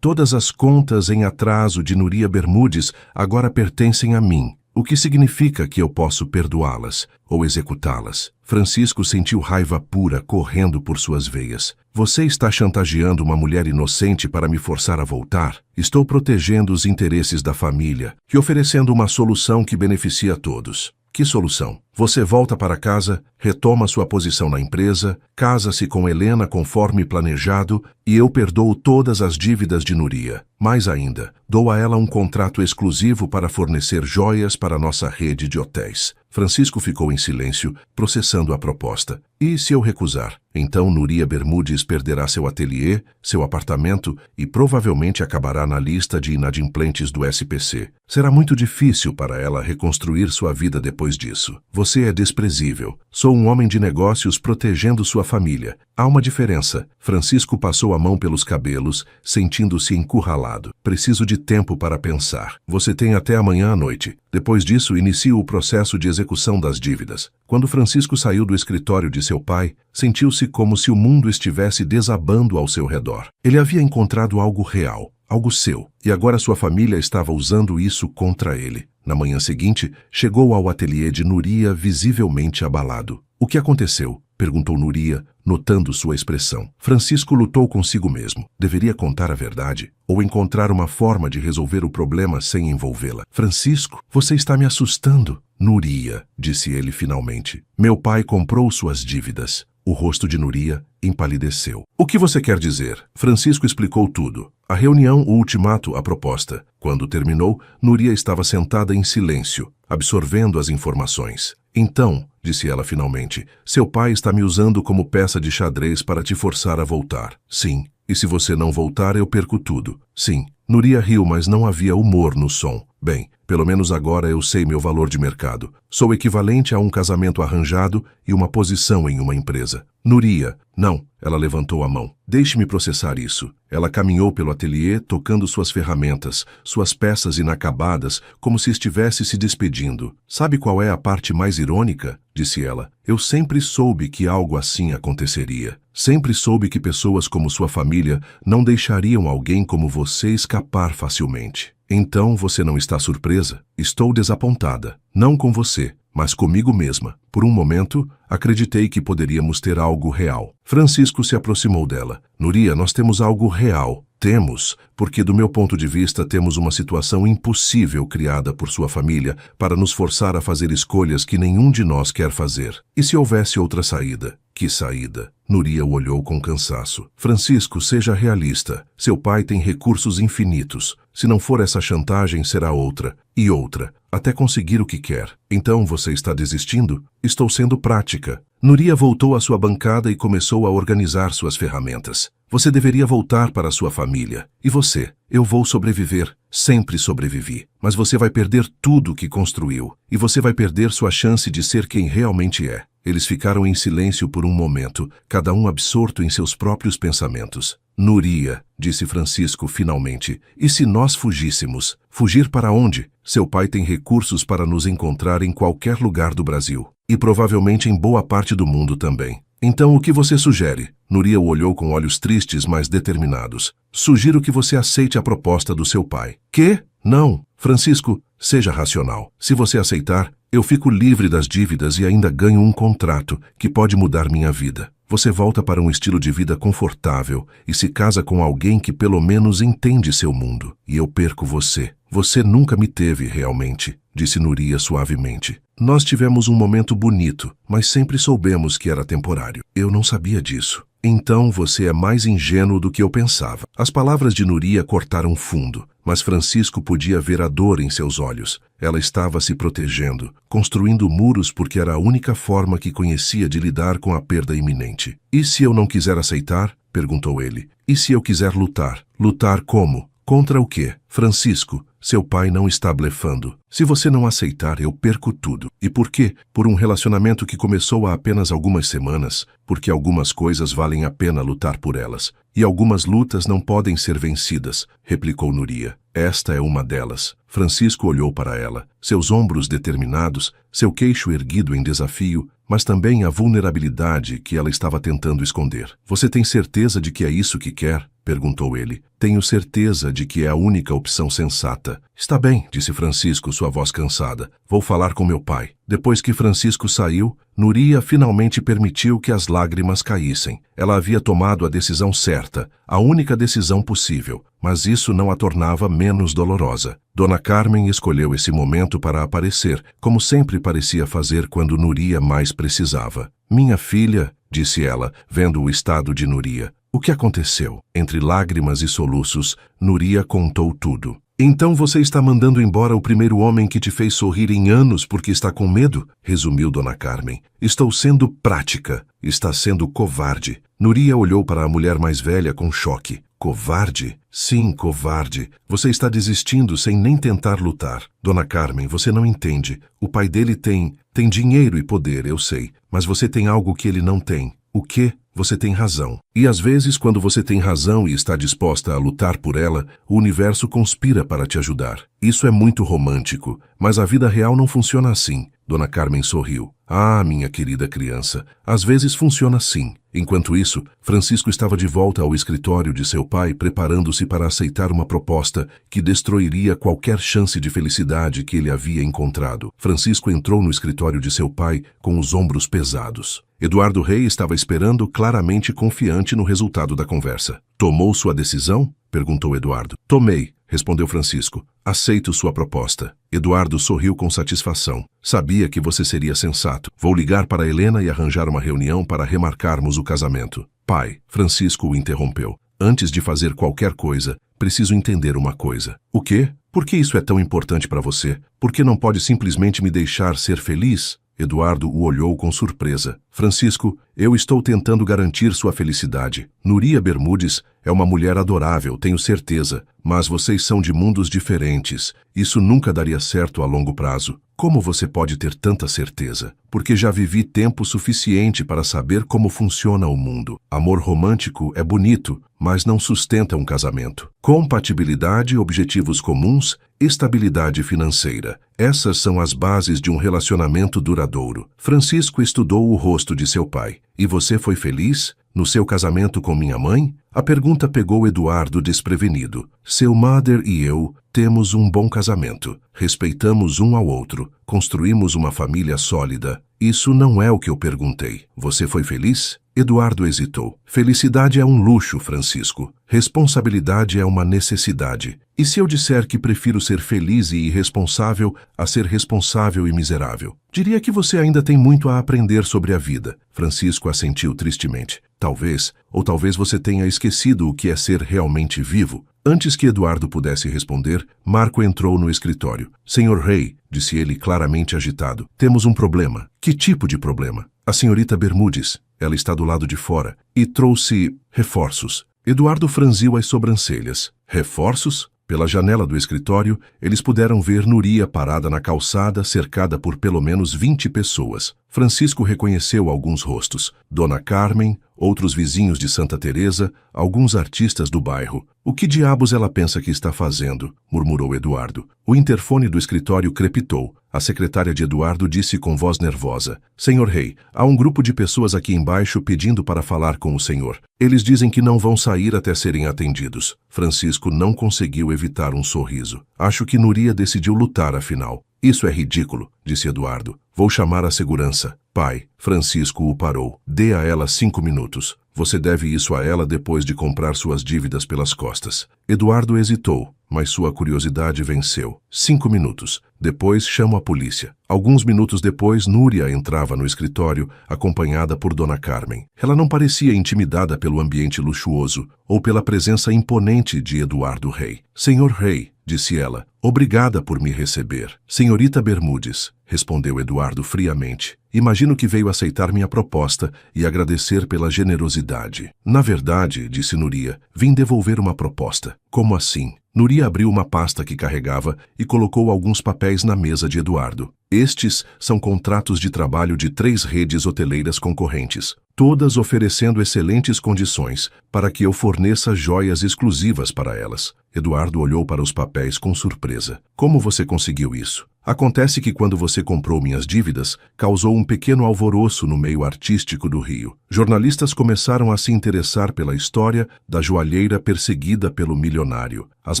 Todas as contas em atraso de Núria Bermudes agora pertencem a mim. o que significa que eu posso perdoá-las ou executá-las. Francisco sentiu raiva pura correndo por suas veias. Você está chantageando uma mulher inocente para me forçar a voltar? Estou protegendo os interesses da família e oferecendo uma solução que beneficia a todos. Que solução? Você volta para casa, retoma sua posição na empresa, casa-se com Helena conforme planejado e eu perdoo todas as dívidas de Núria. Mais ainda, dou a ela um contrato exclusivo para fornecer joias para nossa rede de hotéis. Francisco ficou em silêncio, processando a proposta. E se eu recusar? Então Núria Bermudes perderá seu ateliê, seu apartamento e provavelmente acabará na lista de inadimplentes do SPC. Será muito difícil para ela reconstruir sua vida depois disso. Você é desprezível. Sou um homem de negócios protegendo sua família. Há uma diferença. Francisco passou a mão pelos cabelos, sentindo-se encurralado. Preciso de tempo para pensar. Você tem até amanhã à noite. Depois disso, inicio o processo de execução das dívidas. Quando Francisco saiu do escritório de seu pai, sentiu-se como se o mundo estivesse desabando ao seu redor. Ele havia encontrado algo real, algo seu, e agora sua família estava usando isso contra ele. Na manhã seguinte, chegou ao ateliê de Núria visivelmente abalado. O que aconteceu? Perguntou Núria, notando sua expressão. Francisco lutou consigo mesmo. Deveria contar a verdade ou encontrar uma forma de resolver o problema sem envolvê-la. Francisco, você está me assustando. Núria, disse ele finalmente. Meu pai comprou suas dívidas. O rosto de Núria empalideceu. O que você quer dizer? Francisco explicou tudo. A reunião, o ultimato, a proposta. Quando terminou, Núria estava sentada em silêncio, absorvendo as informações. Então, disse ela finalmente, seu pai está me usando como peça de xadrez para te forçar a voltar. Sim. E se você não voltar, eu perco tudo. Sim. Núria riu, mas não havia humor no som. Bem, pelo menos agora eu sei meu valor de mercado. Sou equivalente a um casamento arranjado e uma posição em uma empresa. Núria, não. Ela levantou a mão. Deixe-me processar isso. Ela caminhou pelo ateliê, tocando suas ferramentas, suas peças inacabadas, como se estivesse se despedindo. Sabe qual é a parte mais irônica? Disse ela. Eu sempre soube que algo assim aconteceria. Sempre soube que pessoas como sua família não deixariam alguém como você escapar facilmente. Então você não está surpresa? Estou desapontada. Não com você, mas comigo mesma. Por um momento, acreditei que poderíamos ter algo real. Francisco se aproximou dela. Núria, nós temos algo real. Temos, porque do meu ponto de vista temos uma situação impossível criada por sua família para nos forçar a fazer escolhas que nenhum de nós quer fazer. E se houvesse outra saída? Que saída? Núria o olhou com cansaço. Francisco, seja realista. Seu pai tem recursos infinitos. Se não for essa chantagem, será outra. E outra. Até conseguir o que quer. Então você está desistindo? Estou sendo prática. Núria voltou à sua bancada e começou a organizar suas ferramentas. Você deveria voltar para sua família. E você? Eu vou sobreviver. Sempre sobrevivi. Mas você vai perder tudo o que construiu. E você vai perder sua chance de ser quem realmente é. Eles ficaram em silêncio por um momento, cada um absorto em seus próprios pensamentos. Núria, disse Francisco finalmente, e se nós fugíssemos? Fugir para onde? Seu pai tem recursos para nos encontrar em qualquer lugar do Brasil. E provavelmente em boa parte do mundo também. Então o que você sugere? Núria o olhou com olhos tristes, mas determinados. Sugiro que você aceite a proposta do seu pai. Quê? Não. Francisco, seja racional. Se você aceitar, eu fico livre das dívidas e ainda ganho um contrato que pode mudar minha vida. Você volta para um estilo de vida confortável e se casa com alguém que pelo menos entende seu mundo. E eu perco você. Você nunca me teve realmente, disse Núria suavemente. Nós tivemos um momento bonito, mas sempre soubemos que era temporário. Eu não sabia disso. Então você é mais ingênuo do que eu pensava. As palavras de Núria cortaram fundo, mas Francisco podia ver a dor em seus olhos. Ela estava se protegendo, construindo muros porque era a única forma que conhecia de lidar com a perda iminente. E se eu não quiser aceitar? Perguntou ele. E se eu quiser lutar? Lutar como? Contra o quê? Francisco, seu pai não está blefando. Se você não aceitar, eu perco tudo. E por quê? Por um relacionamento que começou há apenas algumas semanas, porque algumas coisas valem a pena lutar por elas. E algumas lutas não podem ser vencidas, replicou Núria. Esta é uma delas. Francisco olhou para ela, seus ombros determinados, seu queixo erguido em desafio, mas também a vulnerabilidade que ela estava tentando esconder. Você tem certeza de que é isso que quer? perguntou ele. Tenho certeza de que é a única opção sensata. Está bem, disse Francisco, sua voz cansada. Vou falar com meu pai. Depois que Francisco saiu, Núria finalmente permitiu que as lágrimas caíssem. Ela havia tomado a decisão certa, a única decisão possível, mas isso não a tornava menos dolorosa. Dona Carmen escolheu esse momento para aparecer, como sempre parecia fazer quando Núria mais precisava. Minha filha, disse ela, vendo o estado de Núria. O que aconteceu? Entre lágrimas e soluços, Núria contou tudo. Então você está mandando embora o primeiro homem que te fez sorrir em anos porque está com medo? Resumiu Dona Carmen. Estou sendo prática. Está sendo covarde. Núria olhou para a mulher mais velha com choque. Covarde? Sim, covarde. Você está desistindo sem nem tentar lutar. Dona Carmen, você não entende. O pai dele tem dinheiro e poder, eu sei. Mas você tem algo que ele não tem. O quê? Você tem razão. E às vezes, quando você tem razão e está disposta a lutar por ela, o universo conspira para te ajudar. Isso é muito romântico, mas a vida real não funciona assim. Dona Carmen sorriu. Ah, minha querida criança, às vezes funciona assim. Enquanto isso, Francisco estava de volta ao escritório de seu pai, preparando-se para aceitar uma proposta que destruiria qualquer chance de felicidade que ele havia encontrado. Francisco entrou no escritório de seu pai com os ombros pesados. Eduardo Rei estava esperando, claramente confiante no resultado da conversa. Tomou sua decisão? Perguntou Eduardo. Tomei, respondeu Francisco. Aceito sua proposta. Eduardo sorriu com satisfação. Sabia que você seria sensato. Vou ligar para Helena e arranjar uma reunião para remarcarmos o casamento. Pai, Francisco o interrompeu. Antes de fazer qualquer coisa, preciso entender uma coisa. O quê? Por que isso é tão importante para você? Por que não pode simplesmente me deixar ser feliz? Eduardo o olhou com surpresa. Francisco, eu estou tentando garantir sua felicidade. Núria Bermudes é uma mulher adorável, tenho certeza, mas vocês são de mundos diferentes. Isso nunca daria certo a longo prazo. Como você pode ter tanta certeza? Porque já vivi tempo suficiente para saber como funciona o mundo. Amor romântico é bonito, mas não sustenta um casamento. Compatibilidade, objetivos comuns, estabilidade financeira. Essas são as bases de um relacionamento duradouro. Francisco estudou o rosto de seu pai. E você foi feliz? No seu casamento com minha mãe? A pergunta pegou Eduardo desprevenido. Seu mother e eu temos um bom casamento. Respeitamos um ao outro. Construímos uma família sólida. Isso não é o que eu perguntei. Você foi feliz? Eduardo hesitou. Felicidade é um luxo, Francisco. Responsabilidade é uma necessidade. E se eu disser que prefiro ser feliz e irresponsável a ser responsável e miserável? Diria que você ainda tem muito a aprender sobre a vida. Francisco assentiu tristemente. Talvez, ou talvez você tenha esquecido o que é ser realmente vivo. Antes que Eduardo pudesse responder, Marco entrou no escritório. Senhor Rei, disse ele claramente agitado, temos um problema. Que tipo de problema? A senhorita Bermudes. Ela está do lado de fora e trouxe reforços. Eduardo franziu as sobrancelhas. Reforços? Pela janela do escritório, eles puderam ver Núria parada na calçada, cercada por pelo menos 20 pessoas. Francisco reconheceu alguns rostos. Dona Carmen, outros vizinhos de Santa Teresa, alguns artistas do bairro. O que diabos ela pensa que está fazendo? Murmurou Eduardo. O interfone do escritório crepitou. A secretária de Eduardo disse com voz nervosa. Senhor Rei, há um grupo de pessoas aqui embaixo pedindo para falar com o senhor. Eles dizem que não vão sair até serem atendidos. Francisco não conseguiu evitar um sorriso. Acho que Núria decidiu lutar afinal. Isso é ridículo, disse Eduardo. Vou chamar a segurança. Pai, Francisco o parou. Dê a ela 5 minutos. Você deve isso a ela depois de comprar suas dívidas pelas costas. Eduardo hesitou, mas sua curiosidade venceu. 5 minutos. Depois chamo a polícia. Alguns minutos depois, Núria entrava no escritório, acompanhada por Dona Carmen. Ela não parecia intimidada pelo ambiente luxuoso ou pela presença imponente de Eduardo Rei. Senhor Rei, disse ela, obrigada por me receber. Senhorita Bermudes, respondeu Eduardo friamente. Imagino que veio aceitar minha proposta e agradecer pela generosidade. Na verdade, disse Núria, vim devolver uma proposta. Como assim? Núria abriu uma pasta que carregava e colocou alguns papéis na mesa de Eduardo. Estes são contratos de trabalho de 3 redes hoteleiras concorrentes, todas oferecendo excelentes condições para que eu forneça joias exclusivas para elas. Eduardo olhou para os papéis com surpresa. Como você conseguiu isso? Acontece que quando você comprou minhas dívidas, causou um pequeno alvoroço no meio artístico do Rio. Jornalistas começaram a se interessar pela história da joalheira perseguida pelo milionário. As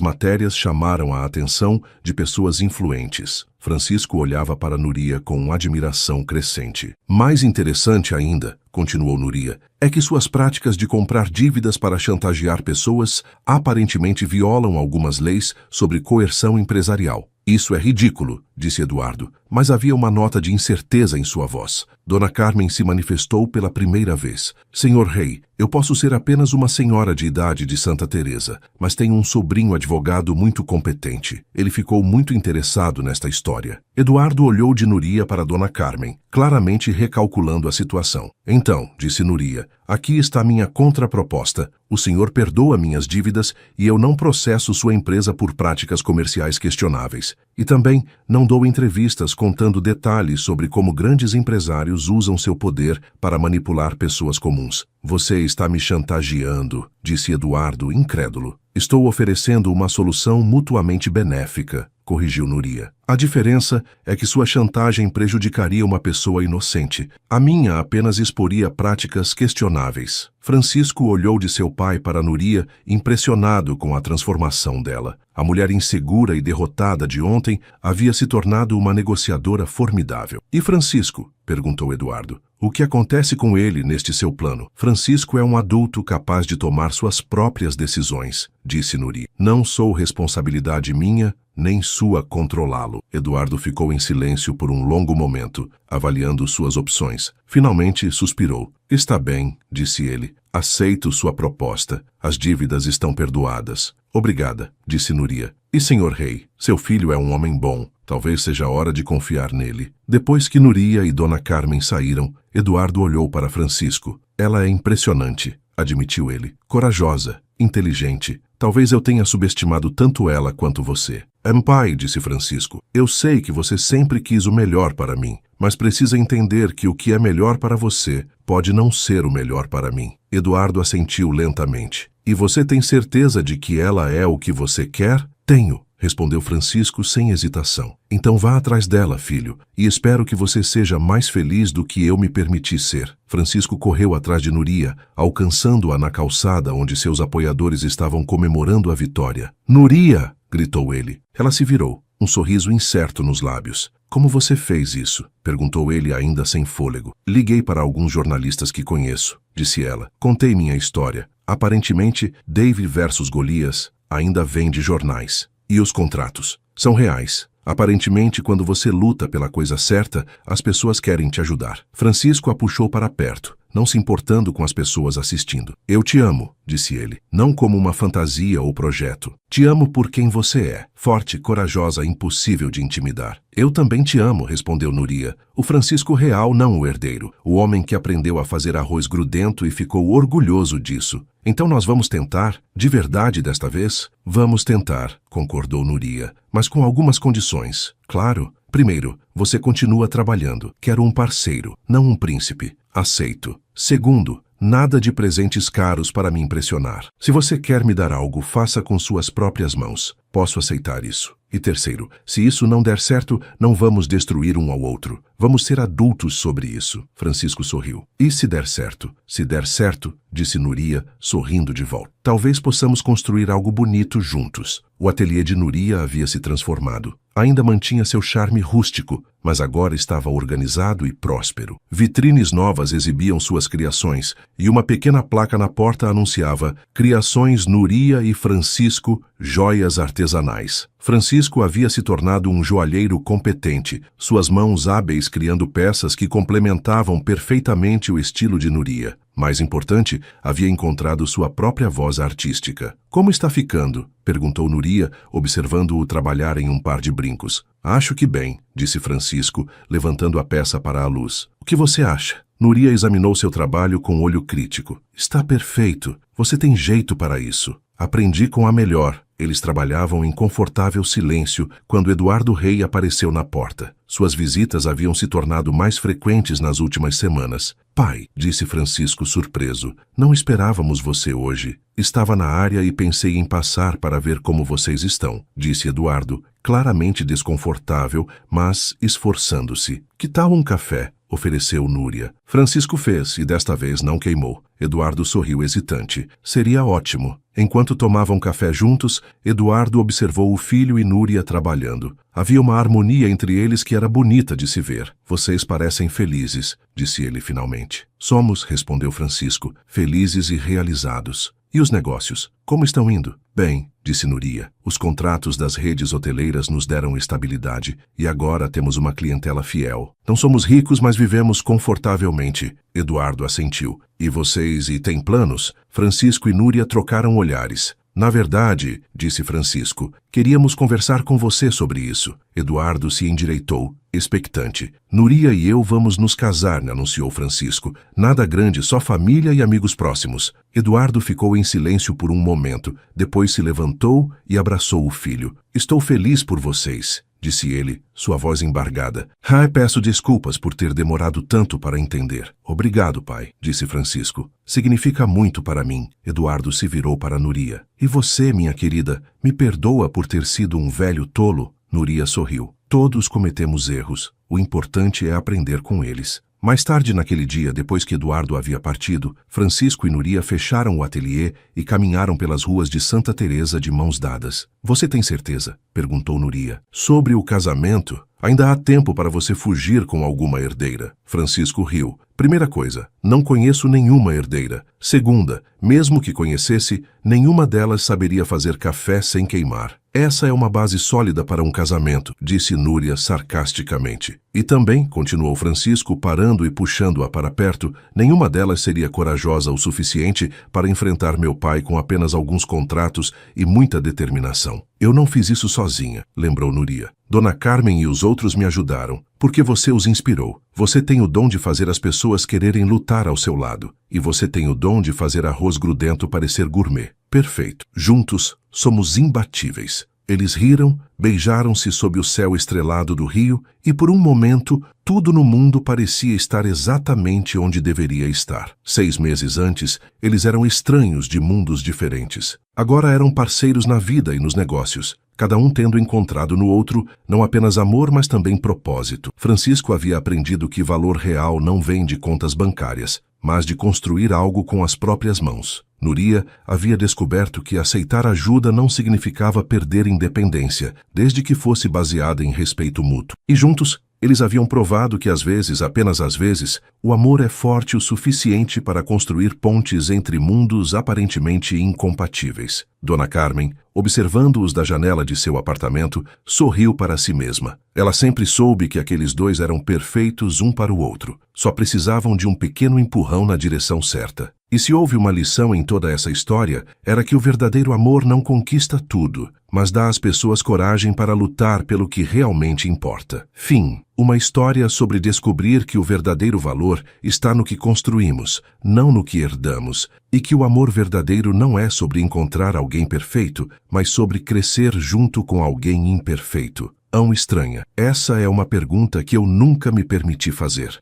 matérias chamaram a atenção de pessoas influentes. Francisco olhava para Nuria com admiração crescente. Mais interessante ainda, continuou Nuria, é que suas práticas de comprar dívidas para chantagear pessoas aparentemente violam algumas leis sobre coerção empresarial. Isso é ridículo, disse Eduardo, mas havia uma nota de incerteza em sua voz. Dona Carmen se manifestou pela primeira vez. Senhor rei, eu posso ser apenas uma senhora de idade de Santa Teresa, mas tenho um sobrinho advogado muito competente. Ele ficou muito interessado nesta história. Eduardo olhou de Nuria para Dona Carmen, claramente recalculando a situação. Então, disse Nuria, aqui está minha contraproposta. O senhor perdoa minhas dívidas e eu não processo sua empresa por práticas comerciais questionáveis. E também não dou entrevistas contando detalhes sobre como grandes empresários usam seu poder para manipular pessoas comuns. Você está me chantageando, disse Eduardo, incrédulo. Estou oferecendo uma solução mutuamente benéfica, corrigiu Nuria. A diferença é que sua chantagem prejudicaria uma pessoa inocente. A minha apenas exporia práticas questionáveis. Francisco olhou de seu pai para Nuria, impressionado com a transformação dela. A mulher insegura e derrotada de ontem havia se tornado uma negociadora formidável. E Francisco? Perguntou Eduardo. O que acontece com ele neste seu plano? Francisco é um adulto capaz de tomar suas próprias decisões, disse Nuria. Não sou responsabilidade minha, nem sua controlá-lo. Eduardo ficou em silêncio por um longo momento, avaliando suas opções. Finalmente suspirou. Está bem, disse ele. Aceito sua proposta. As dívidas estão perdoadas. Obrigada, disse Nuria. E senhor rei, seu filho é um homem bom. Talvez seja hora de confiar nele. Depois que Nuria e Dona Carmen saíram, Eduardo olhou para Francisco. Ela é impressionante, admitiu ele. Corajosa, inteligente. Talvez eu tenha subestimado tanto ela quanto você. Pai, disse Francisco, eu sei que você sempre quis o melhor para mim, mas precisa entender que o que é melhor para você pode não ser o melhor para mim. Eduardo assentiu lentamente. E você tem certeza de que ela é o que você quer? Tenho, respondeu Francisco sem hesitação. Então vá atrás dela, filho, e espero que você seja mais feliz do que eu me permiti ser. Francisco correu atrás de Nuria, alcançando-a na calçada onde seus apoiadores estavam comemorando a vitória. Nuria! Gritou ele. Ela se virou, um sorriso incerto nos lábios. Como você fez isso? Perguntou ele ainda sem fôlego. Liguei para alguns jornalistas que conheço, disse ela. Contei minha história. Aparentemente, David versus Golias ainda vem de jornais. E os contratos? São reais. Aparentemente, quando você luta pela coisa certa, as pessoas querem te ajudar. Francisco a puxou para perto, não se importando com as pessoas assistindo. Eu te amo, disse ele, não como uma fantasia ou projeto. Te amo por quem você é, forte, corajosa, impossível de intimidar. Eu também te amo, respondeu Nuria. O Francisco real, não o herdeiro. O homem que aprendeu a fazer arroz grudento e ficou orgulhoso disso. Então nós vamos tentar? De verdade desta vez? Vamos tentar, concordou Nuria, mas com algumas condições. Claro. Primeiro, você continua trabalhando. Quero um parceiro, não um príncipe. Aceito. Segundo, nada de presentes caros para me impressionar. Se você quer me dar algo, faça com suas próprias mãos. Posso aceitar isso. E terceiro, se isso não der certo, não vamos destruir um ao outro. Vamos ser adultos sobre isso. Francisco sorriu. E se der certo? Se der certo, disse Nuria, sorrindo de volta. Talvez possamos construir algo bonito juntos. O ateliê de Nuria havia se transformado. Ainda mantinha seu charme rústico, mas agora estava organizado e próspero. Vitrines novas exibiam suas criações, e uma pequena placa na porta anunciava Criações Nuria e Francisco, joias artesanais. Francisco havia se tornado um joalheiro competente, suas mãos hábeis criando peças que complementavam perfeitamente o estilo de Nuria. Mais importante, havia encontrado sua própria voz artística. Como está ficando? Perguntou Nuria, observando-o trabalhar em um par de brincos. Acho que bem, disse Francisco, levantando a peça para a luz. O que você acha? Nuria examinou seu trabalho com olho crítico. Está perfeito. Você tem jeito para isso. Aprendi com a melhor. Eles trabalhavam em confortável silêncio quando Eduardo Rei apareceu na porta. Suas visitas haviam se tornado mais frequentes nas últimas semanas. Pai, disse Francisco surpreso, não esperávamos você hoje. Estava na área e pensei em passar para ver como vocês estão, disse Eduardo, claramente desconfortável, mas esforçando-se. Que tal um café? Ofereceu Núria. Francisco fez e desta vez não queimou. Eduardo sorriu hesitante. Seria ótimo. Enquanto tomavam café juntos, Eduardo observou o filho e Núria trabalhando. Havia uma harmonia entre eles que era bonita de se ver. Vocês parecem felizes, disse ele finalmente. Somos, respondeu Francisco, felizes e realizados. E os negócios? Como estão indo? Bem, disse Núria. Os contratos das redes hoteleiras nos deram estabilidade e agora temos uma clientela fiel. Não somos ricos, mas vivemos confortavelmente. Eduardo assentiu. E vocês têm planos? Francisco e Núria trocaram olhares. Na verdade, disse Francisco, queríamos conversar com você sobre isso. Eduardo se endireitou, expectante. Núria e eu vamos nos casar, anunciou Francisco. Nada grande, só família e amigos próximos. Eduardo ficou em silêncio por um momento, depois se levantou e abraçou o filho. Estou feliz por vocês, disse ele, sua voz embargada. Peço desculpas por ter demorado tanto para entender. Obrigado, pai, disse Francisco. Significa muito para mim. Eduardo se virou para Núria. E você, minha querida, me perdoa por ter sido um velho tolo? Núria sorriu. Todos cometemos erros. O importante é aprender com eles. Mais tarde naquele dia, depois que Eduardo havia partido, Francisco e Núria fecharam o ateliê e caminharam pelas ruas de Santa Teresa de mãos dadas. Você tem certeza? Perguntou Núria. Sobre o casamento, ainda há tempo para você fugir com alguma herdeira. Francisco riu. Primeira coisa, não conheço nenhuma herdeira. Segunda, mesmo que conhecesse, nenhuma delas saberia fazer café sem queimar. Essa é uma base sólida para um casamento, disse Núria sarcasticamente. E também, continuou Francisco, parando e puxando-a para perto, nenhuma delas seria corajosa o suficiente para enfrentar meu pai com apenas alguns contratos e muita determinação. Eu não fiz isso sozinha, lembrou Núria. Dona Carmen e os outros me ajudaram, porque você os inspirou. Você tem o dom de fazer as pessoas quererem lutar ao seu lado. E você tem o dom de fazer arroz grudento parecer gourmet. Perfeito. Juntos, somos imbatíveis. Eles riram, beijaram-se sob o céu estrelado do rio e, por um momento, tudo no mundo parecia estar exatamente onde deveria estar. 6 meses antes, eles eram estranhos de mundos diferentes. Agora eram parceiros na vida e nos negócios, cada um tendo encontrado no outro não apenas amor, mas também propósito. Francisco havia aprendido que valor real não vem de contas bancárias, mas de construir algo com as próprias mãos. Núria havia descoberto que aceitar ajuda não significava perder independência, desde que fosse baseada em respeito mútuo. E juntos, eles haviam provado que às vezes, apenas às vezes, o amor é forte o suficiente para construir pontes entre mundos aparentemente incompatíveis. Dona Carmen, observando-os da janela de seu apartamento, sorriu para si mesma. Ela sempre soube que aqueles dois eram perfeitos um para o outro. Só precisavam de um pequeno empurrão na direção certa. E se houve uma lição em toda essa história, era que o verdadeiro amor não conquista tudo, mas dá às pessoas coragem para lutar pelo que realmente importa. Fim. Uma história sobre descobrir que o verdadeiro valor está no que construímos, não no que herdamos, e que o amor verdadeiro não é sobre encontrar alguém perfeito, mas sobre crescer junto com alguém imperfeito. Estranha. Essa é uma pergunta que eu nunca me permiti fazer.